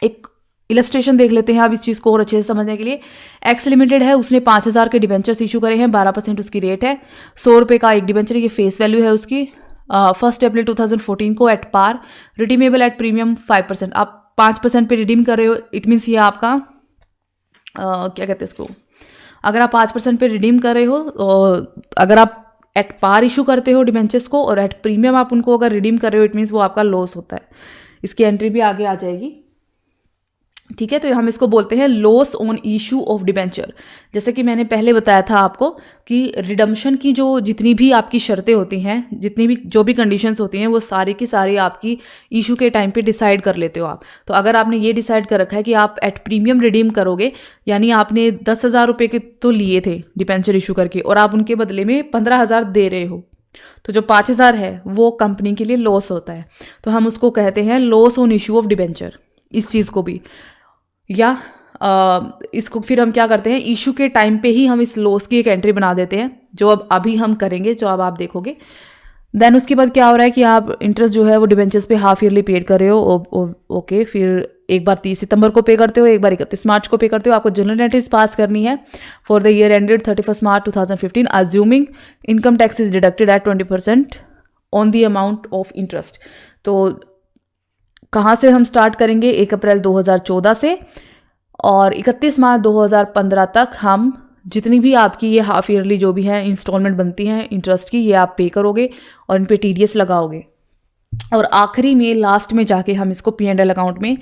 एक इलस्ट्रेशन देख लेते हैं अब इस चीज़ को और अच्छे से समझने के लिए। एक्स लिमिटेड है, उसने 5000 के डिबेंचर्स इशू करे हैं, 12% उसकी रेट है, 100 रुपये का एक डिबेंचर, ये फेस वैल्यू है उसकी, 1 अप्रैल 2014 को at par, redeemable at premium 5%। आप 5% पे रिडीम कर रहे हो, इट मीन्स ये आपका क्या कहते हैं इसको, अगर आप 5% पे रिडीम कर रहे हो, अगर आप एट पार इशू करते हो डिबेंचर्स को और एट प्रीमियम आप उनको अगर रिडीम कर रहे हो, इट मीन्स वो आपका लॉस होता है। इसकी एंट्री भी आगे आ जाएगी। ठीक है, तो हम इसको बोलते हैं loss on issue of debenture. जैसे कि मैंने पहले बताया था आपको कि रिडम्पशन की जो जितनी भी आपकी शर्तें होती हैं, जितनी भी जो भी कंडीशंस होती हैं, वो सारी की सारी आपकी इशू के टाइम पे डिसाइड कर लेते हो आप। तो अगर आपने ये डिसाइड कर रखा है कि आप एट प्रीमियम रिडीम करोगे, यानी आपने 10,000 रुपये के तो लिए थे डिबेंचर इशू करके और आप उनके बदले में 15,000 दे रहे हो, तो जो 5,000 है वो कंपनी के लिए लॉस होता है। तो हम उसको कहते हैं loss on issue of debenture, इस चीज़ को भी। या इसको फिर हम क्या करते हैं, इशू के टाइम पे ही हम इस लॉस की एक एंट्री बना देते हैं, जो अब अभी हम करेंगे, जो अब आप देखोगे। देन उसके बाद क्या हो रहा है कि आप इंटरेस्ट जो है वो डिबेंचर्स पे हाफ ईयरली पेड कर रहे हो, ओके, फिर एक बार 30 सितंबर को पे करते हो, एक बार 31 मार्च को पे करते हो। आपको जनरल एंट्रीज पास करनी है for the year ended 31 March 2015, assuming income tax is deducted at 20% on the amount of interest. तो कहाँ से हम स्टार्ट करेंगे, 1 अप्रैल 2014 से, और 31 मार्च 2015 तक हम जितनी भी आपकी ये हाफ ईयरली जो भी है इंस्टॉलमेंट बनती हैं इंटरेस्ट की, ये आप पे करोगे और इन पे टीडीएस लगाओगे, और आखिरी में लास्ट में जाके हम इसको P&L अकाउंट में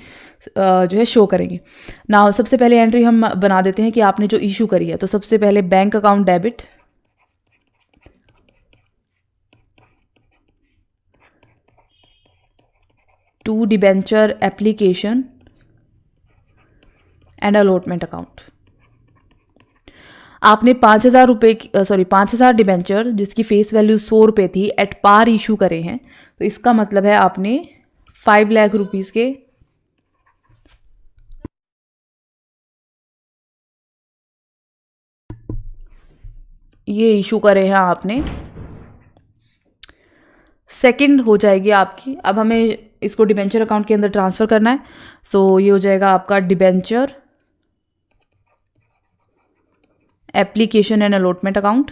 जो है शो करेंगे। ना सबसे पहले एंट्री हम बना देते हैं कि आपने जो इशू करी है, तो सबसे पहले bank account debit to debenture application and allotment account. आपने 5,000 रुपये 5,000 डिबेंचर जिसकी फेस वैल्यू 100 रुपये थी एट पार इशू करे हैं, तो इसका मतलब है आपने 5 लाख रुपीज़ के ये इशू करे हैं आपने। सेकंड हो जाएगी आपकी, अब हमें इसको डिबेंचर अकाउंट के अंदर ट्रांसफ़र करना है। सो ये हो जाएगा आपका debenture application and allotment account.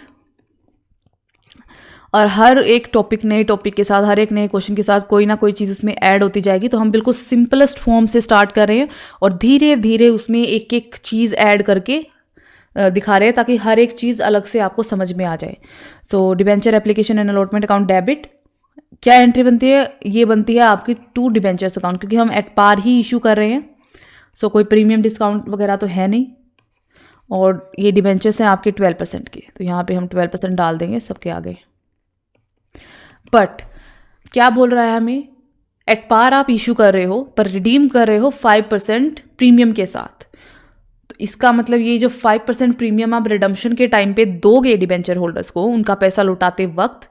और हर एक टॉपिक नए टॉपिक के साथ, हर एक नए क्वेश्चन के साथ कोई ना कोई चीज़ उसमें ऐड होती जाएगी। तो हम बिल्कुल सिंपलेस्ट फॉर्म से स्टार्ट कर रहे हैं और धीरे धीरे उसमें एक एक चीज़ ऐड करके दिखा रहे हैं ताकि हर एक चीज़ अलग से आपको समझ में आ जाए। सो debenture application and allotment account debit, क्या एंट्री बनती है? ये बनती है आपकी टू डिबेंचर्स अकाउंट, क्योंकि हम एट पार ही इशू कर रहे हैं। सो कोई प्रीमियम डिस्काउंट वगैरह तो है नहीं। और ये डिबेंचर्स हैं आपके 12% के, तो यहाँ पे हम 12% डाल देंगे सबके आगे। बट क्या बोल रहा है हमें? एट पार आप इशू कर रहे हो पर रिडीम कर रहे हो 5% प्रीमियम के साथ। तो इसका मतलब ये जो 5% प्रीमियम आप रिडम्पशन के टाइम पे दोगे डिबेंचर होल्डर्स को, उनका पैसा लौटाते वक्त,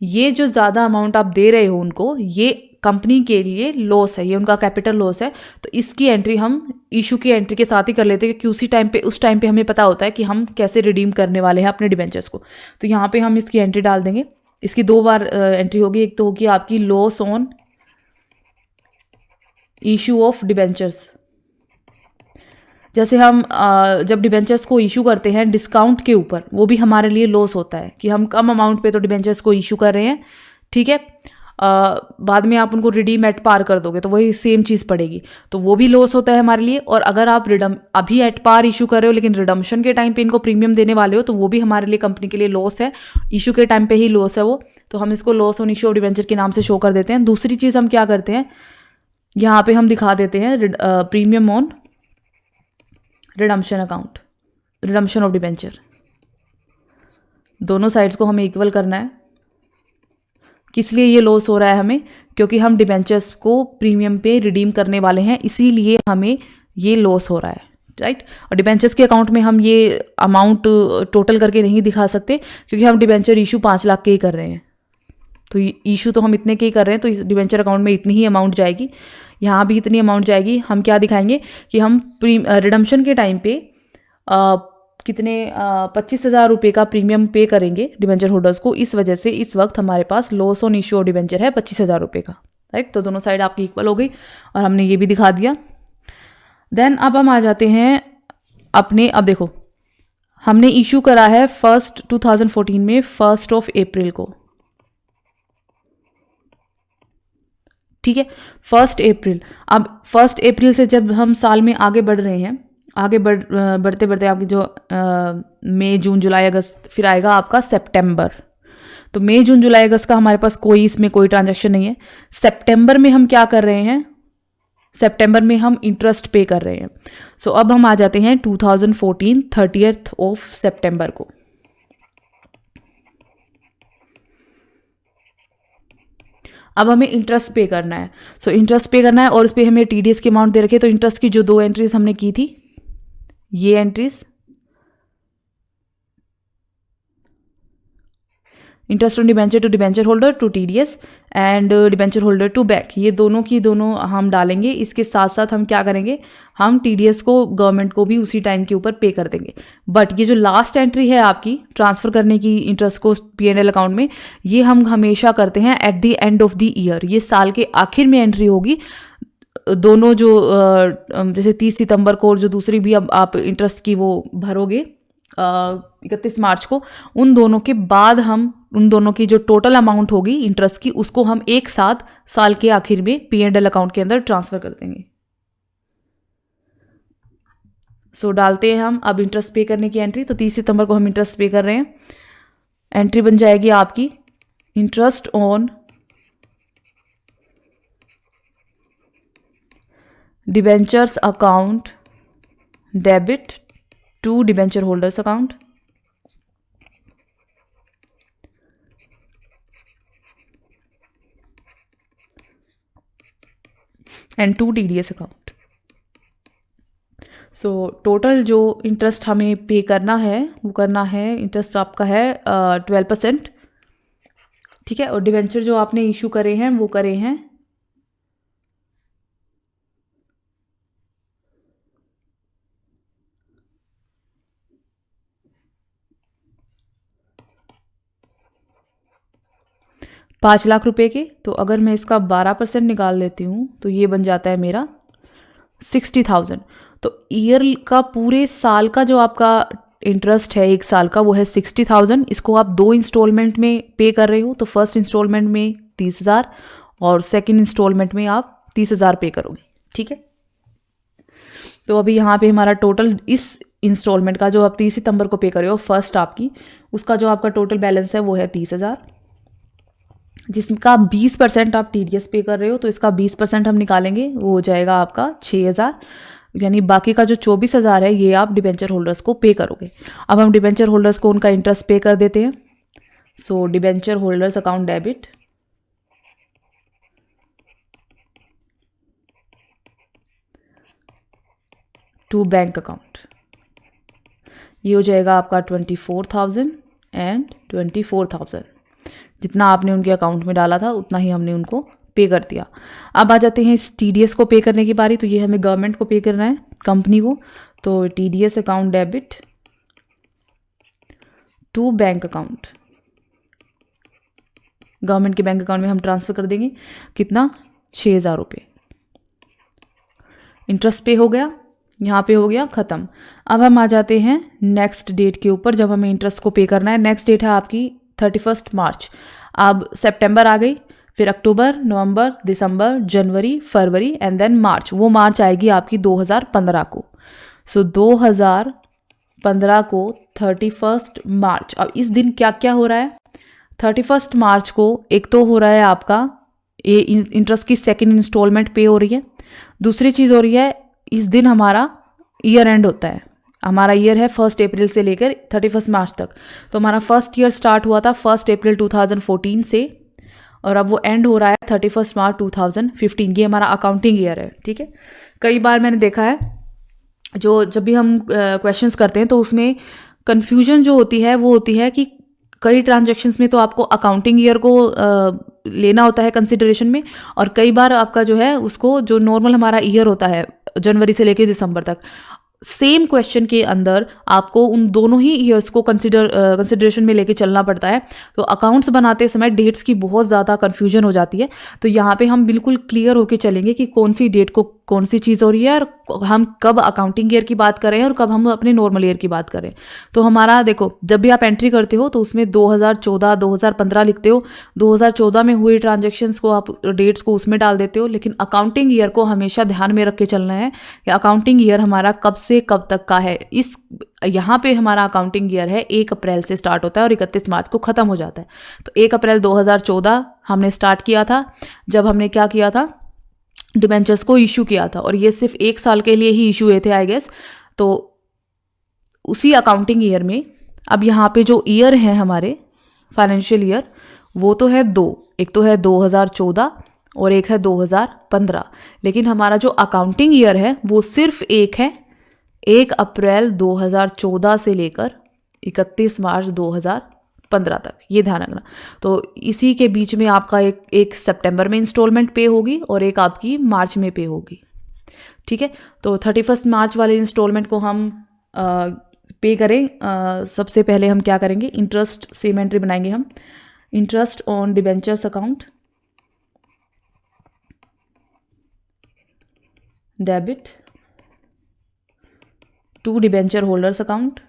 ये जो ज़्यादा अमाउंट आप दे रहे हो उनको, ये कंपनी के लिए लॉस है, ये उनका कैपिटल लॉस है। तो इसकी एंट्री हम इशू की एंट्री के साथ ही कर लेते हैं, क्योंकि उस टाइम पे हमें पता होता है कि हम कैसे रिडीम करने वाले हैं अपने डिबेंचर्स को। तो यहाँ पे हम इसकी एंट्री डाल देंगे। इसकी दो बार एंट्री होगी। एक तो होगी आपकी loss on issue of debentures. जैसे हम जब डिबेंचर्स को इशू करते हैं डिस्काउंट के ऊपर, वो भी हमारे लिए लॉस होता है कि हम कम अमाउंट पे तो डिबेंचर्स को इशू कर रहे हैं, ठीक है। बाद में आप उनको रिडीम एट पार कर दोगे तो वही सेम चीज़ पड़ेगी, तो वो भी लॉस होता है हमारे लिए। और अगर आप अभी एट पार इशू कर रहे हो लेकिन रिडम्पशन के टाइम पे इनको प्रीमियम देने वाले हो, तो वो भी हमारे लिए कंपनी के लिए लॉस है। इशू के टाइम पे ही लॉस है वो, तो हम इसको loss on issue of debenture के नाम से शो कर देते हैं। दूसरी चीज़ हम क्या करते हैं, यहाँ पे हम दिखा देते हैं premium on redemption account, redemption of debenture. दोनों साइड्स को हमें इक्वल करना है। किस लिए ये लॉस हो रहा है हमें? क्योंकि हम डिबेंचर्स को प्रीमियम पे रिडीम करने वाले हैं, इसीलिए हमें ये लॉस हो रहा है, राइट। और डिबेंचर्स के अकाउंट में हम ये अमाउंट टोटल करके नहीं दिखा सकते, क्योंकि हम डिबेंचर इशू 5 लाख के ही कर रहे हैं। तो इशू तो हम इतने के ही कर रहे हैं, तो इस डिबेंचर अकाउंट में इतनी ही अमाउंट जाएगी, यहाँ भी इतनी अमाउंट जाएगी। हम क्या दिखाएंगे कि हम रिडम्पशन के टाइम पे कितने 25,000 रुपये का प्रीमियम पे करेंगे डिबेंचर होल्डर्स को। इस वजह से इस वक्त हमारे पास loss on issue of debenture है 25,000 रुपये का, राइट। तो दोनों साइड आपकी इक्वल हो गई और हमने ये भी दिखा दिया। देन अब हम आ जाते हैं अपने, अब देखो हमने इशू करा है 2014 में 1 अप्रैल को, ठीक है, 1 अप्रैल। अब 1 अप्रैल से जब हम साल में आगे बढ़ रहे हैं, आगे बढ़ते बढ़ते आपकी जो मई जून जुलाई अगस्त, फिर आएगा आपका सितंबर। तो मई जून जुलाई अगस्त का हमारे पास इसमें कोई ट्रांजैक्शन नहीं है। सितंबर में हम क्या कर रहे हैं? सितंबर में हम इंटरेस्ट पे कर रहे हैं। सो अब हम आ जाते हैं 2014 30 सितंबर को। अब हमें इंटरेस्ट पे करना है। सो इंटरेस्ट पे करना है और उस पर हमें टीडीएस की अमाउंट दे रखी है। तो इंटरेस्ट की जो 2 एंट्रीज हमने की थी, ये entries, interest on debenture to debenture holder to TDS and debenture holder to bank, ये दोनों की दोनों हम डालेंगे। इसके साथ साथ हम क्या करेंगे, हम टीडीएस को गवर्नमेंट को भी उसी टाइम के ऊपर पे कर देंगे। बट ये जो लास्ट एंट्री है आपकी ट्रांसफ़र करने की इंटरेस्ट को पीएनएल अकाउंट में, ये हम हमेशा करते हैं eight the end of the year. ये साल के आखिर में एंट्री होगी। दोनों जो जैसे 30 सितंबर को और जो दूसरी भी अब आप इंटरेस्ट की वो भरोगे 31 मार्च को, उन दोनों के बाद हम उन दोनों की जो टोटल अमाउंट होगी इंटरेस्ट की, उसको हम एक साथ साल के आखिर में पीएनएल अकाउंट के अंदर ट्रांसफर कर देंगे। सो डालते हैं हम अब इंटरेस्ट पे करने की एंट्री। तो 30 सितंबर को हम इंटरेस्ट पे कर रहे हैं। एंट्री बन जाएगी आपकी interest on debentures account debit to debenture holders account and to TDS account. So total जो इंटरेस्ट हमें पे करना है वो करना है, इंटरेस्ट आपका है 12%, ठीक है। और डिबेंचर जो आपने इशू करे हैं वो करे हैं 5 लाख रुपए के, तो अगर मैं इसका 12% निकाल लेती हूँ तो ये बन जाता है मेरा 60,000। तो ईयर का पूरे साल का जो आपका इंटरेस्ट है 1 साल का वो है 60,000। इसको आप 2 इंस्टॉलमेंट में पे कर रहे हो, तो फर्स्ट इंस्टॉलमेंट में 30,000 और सेकेंड इंस्टॉलमेंट में आप 30,000 पे करोगे। ठीक है, तो अभी यहाँ पे हमारा टोटल इस इंस्टॉलमेंट का जो आप 30 सितंबर को पे कर रहे हो फर्स्ट आपकी, उसका जो आपका टोटल बैलेंस है वो है 30,000, जिसका 20% आप TDS पे कर रहे हो, तो इसका 20% हम निकालेंगे, वो हो जाएगा आपका 6,000। यानी बाकी का जो 24,000 है ये आप डिबेंचर होल्डर्स को पे करोगे। अब हम डिबेंचर होल्डर्स को उनका इंटरेस्ट पे कर देते हैं। So debenture holders account debit to bank account, ये हो जाएगा आपका 24,000 एंड 24,000। जितना आपने उनके अकाउंट में डाला था उतना ही हमने उनको पे कर दिया। अब आ जाते हैं इस TDS को पे करने की बारी। तो ये हमें गवर्नमेंट को पे करना है, कंपनी को। तो TDS account debit to bank account, government के बैंक अकाउंट में हम ट्रांसफर कर देंगे। कितना? 6,000 रुपये। इंटरेस्ट पे हो गया, यहाँ पे हो गया ख़त्म। अब हम आ जाते हैं नेक्स्ट डेट के ऊपर, जब हमें इंटरेस्ट को पे करना है। नेक्स्ट डेट है आपकी 31 मार्च। अब सितंबर आ गई, फिर अक्टूबर, नवंबर, दिसंबर, जनवरी, फरवरी एंड देन मार्च। वो मार्च आएगी आपकी 2015 को। सो 2015 को 31 मार्च। अब इस दिन क्या क्या हो रहा है? 31 मार्च को एक तो हो रहा है आपका ये इंटरेस्ट की सेकेंड इंस्टॉलमेंट पे हो रही है। दूसरी चीज़ हो रही है, इस दिन हमारा ईयर एंड होता है। हमारा ईयर है 1 अप्रैल से लेकर 31 मार्च तक। तो हमारा फर्स्ट ईयर स्टार्ट हुआ था 1 अप्रैल 2014 से, और अब वो एंड हो रहा है 31 मार्च 2015। ये हमारा अकाउंटिंग ईयर है। ठीक है, कई बार मैंने देखा है जो जब भी हम क्वेश्चंस करते हैं तो उसमें कन्फ्यूजन जो होती है वो होती है कि कई ट्रांजैक्शंस में तो आपको अकाउंटिंग ईयर को लेना होता है कंसिडरेशन में, और कई बार आपका जो है उसको जो नॉर्मल हमारा ईयर होता है जनवरी से लेकर दिसंबर तक, सेम क्वेश्चन के अंदर आपको उन दोनों ही ईयर्स को कंसिडरेशन में लेके चलना पड़ता है। तो अकाउंट्स बनाते समय डेट्स की बहुत ज़्यादा कन्फ्यूजन हो जाती है। तो यहाँ पे हम बिल्कुल क्लियर होके चलेंगे कि कौन सी डेट को कौन सी चीज़ हो रही है, और हम कब अकाउंटिंग ईयर की बात कर रहे हैं और कब हम अपने नॉर्मल ईयर की बात करें। तो हमारा देखो, जब भी आप एंट्री करते हो तो उसमें 2014, 2015 लिखते हो। 2014 में हुए ट्रांजेक्शन्स को आप डेट्स को उसमें डाल देते हो, लेकिन अकाउंटिंग ईयर को हमेशा ध्यान में रख के चलना है कि अकाउंटिंग ईयर हमारा कब से कब तक का है। इस यहाँ पे हमारा अकाउंटिंग ईयर है 1 अप्रैल से स्टार्ट होता है और 31 मार्च को ख़त्म हो जाता है। तो 1 अप्रैल 2014 हमने स्टार्ट किया था, जब हमने क्या किया था, डिबेंचर्स को इशू किया था, और ये सिर्फ 1 साल के लिए ही इशू हुए थे आई गेस। तो उसी अकाउंटिंग ईयर में अब यहाँ पे जो ईयर है हमारे फाइनेंशियल ईयर, वो तो है 2, एक तो है 2014 और एक है 2015। लेकिन हमारा जो अकाउंटिंग ईयर है वो सिर्फ एक है, 1 अप्रैल 2014 से लेकर 31 मार्च 2015 तक, ये ध्यान रखना। तो इसी के बीच में आपका एक सितंबर में इंस्टॉलमेंट पे होगी और एक आपकी मार्च में पे होगी। ठीक है, तो 31 मार्च वाले इंस्टॉलमेंट को हम पे करें। सबसे पहले हम क्या करेंगे, इंटरेस्ट सेम एंट्री बनाएंगे हम, interest on debentures account debit to debenture holders account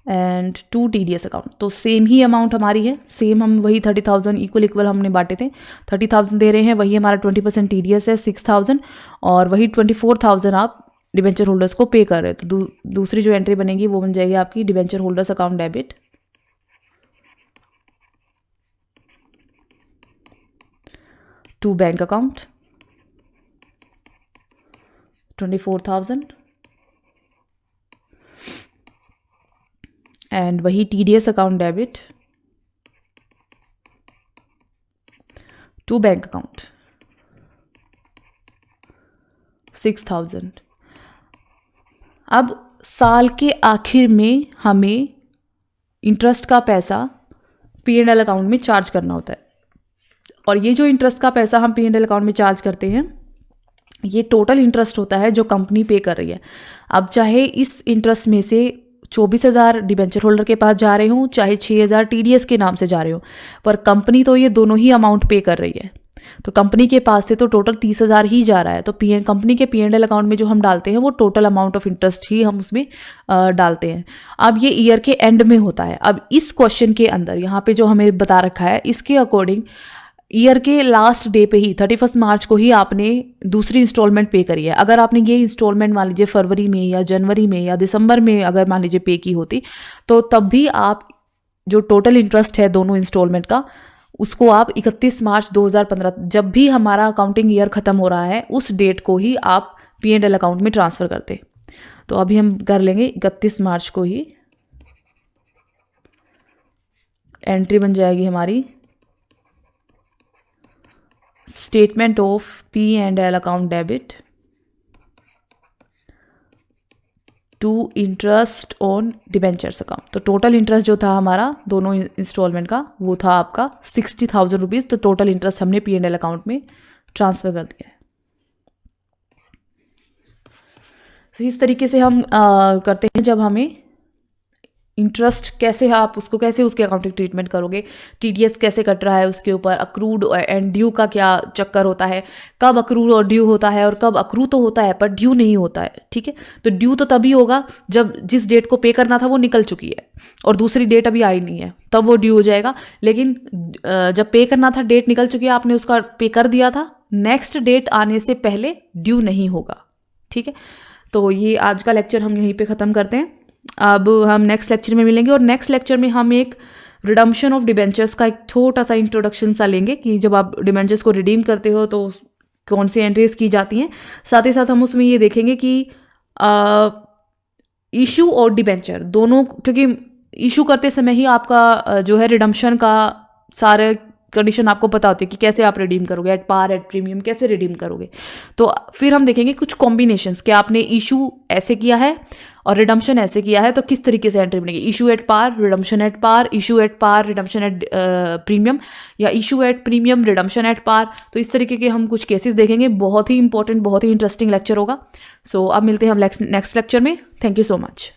and to TDS account. तो सेम ही अमाउंट हमारी है, सेम हम वही 30,000 इक्वल हमने बांटे थे, 30,000 दे रहे हैं, वही हमारा 20% TDS है 6,000, और वही 24,000 आप डिबेंचर होल्डर्स को पे कर रहे हैं। तो दूसरी जो एंट्री बनेगी वो बन जाएगी आपकी debenture holders account debit to bank account 24,000 and वही TDS account debit to bank account 6,000। अब साल के आखिर में हमें इंटरेस्ट का पैसा P&L अकाउंट में चार्ज करना होता है, और ये जो इंटरेस्ट का पैसा हम P&L अकाउंट में चार्ज करते हैं ये टोटल इंटरेस्ट होता है जो कंपनी पे कर रही है। अब चाहे इस इंटरेस्ट में से 24,000 डिबेंचर होल्डर के पास जा रहे हों, चाहे 6,000 TDS के नाम से जा रहे हो, पर कंपनी तो ये दोनों ही अमाउंट पे कर रही है। तो कंपनी के पास से तो टोटल 30,000 ही जा रहा है। तो कंपनी के P&L अकाउंट में जो हम डालते हैं वो टोटल अमाउंट ऑफ इंटरेस्ट ही हम उसमें डालते हैं। अब ये ईयर के एंड में होता है। अब इस क्वेश्चन के अंदर यहाँ पे जो हमें बता रखा है, इसके अकॉर्डिंग ईयर के लास्ट डे पे ही 31 मार्च को ही आपने दूसरी इंस्टॉलमेंट पे करी है। अगर आपने ये इंस्टॉलमेंट मान लीजिए फरवरी में या जनवरी में या दिसंबर में अगर मान लीजिए पे की होती, तो तब भी आप जो टोटल इंटरेस्ट है दोनों इंस्टॉलमेंट का, उसको आप 31 मार्च 2015 जब भी हमारा अकाउंटिंग ईयर ख़त्म हो रहा है उस डेट को ही आप P&L अकाउंट में ट्रांसफ़र करते। तो अभी हम कर लेंगे 31 मार्च को ही एंट्री बन जाएगी हमारी statement of P&L account debit to interest on debentures account. तो टोटल इंटरेस्ट जो था हमारा दोनों इंस्टॉलमेंट का वो था आपका 60,000 रुपीज़। तो टोटल इंटरेस्ट हमने P&L अकाउंट में ट्रांसफ़र कर दिया है। तो इस तरीके से हम करते हैं जब हमें इंटरेस्ट कैसे आप उसको कैसे उसके अकाउंटिंग ट्रीटमेंट करोगे, TDS कैसे कट रहा है उसके ऊपर, अक्रूड एंड ड्यू का क्या चक्कर होता है, कब अक्रूड और ड्यू होता है और कब अक्रू तो होता है पर ड्यू नहीं होता है। ठीक है, तो ड्यू तो तभी होगा जब जिस डेट को पे करना था वो निकल चुकी है और दूसरी डेट अभी आई नहीं है, तब वो ड्यू हो जाएगा। लेकिन जब पे करना था डेट निकल चुकी है, आपने उसका पे कर दिया था, नेक्स्ट डेट आने से पहले ड्यू नहीं होगा। ठीक है, तो ये आज का लेक्चर हम यहीं पे ख़त्म करते हैं। अब हम नेक्स्ट लेक्चर में मिलेंगे और नेक्स्ट लेक्चर में हम एक रिडम्पशन ऑफ डिबेंचर्स का एक छोटा सा इंट्रोडक्शन सा लेंगे कि जब आप डिबेंचर्स को रिडीम करते हो तो कौन सी एंट्रीज की जाती हैं। साथ ही साथ हम उसमें ये देखेंगे कि इशू और डिबेंचर दोनों, क्योंकि इशू करते समय ही आपका जो है रिडम्पशन का सारे कंडीशन आपको पता होती है कि कैसे आप रिडीम करोगे, एट पार एट प्रीमियम कैसे रिडीम करोगे। तो फिर हम देखेंगे कुछ कॉम्बिनेशंस कि आपने इशू ऐसे किया है और रिडम्पशन ऐसे किया है तो किस तरीके से एंट्री बनेगी, issue at par, redemption at par, issue at par, redemption at premium, या issue at premium, redemption at par. तो इस तरीके के हम कुछ केसेस देखेंगे। बहुत ही इंपॉर्टेंट, बहुत ही इंटरेस्टिंग लेक्चर होगा। सो अब मिलते हैं हम नेक्स्ट लेक्चर में। Thank you so much.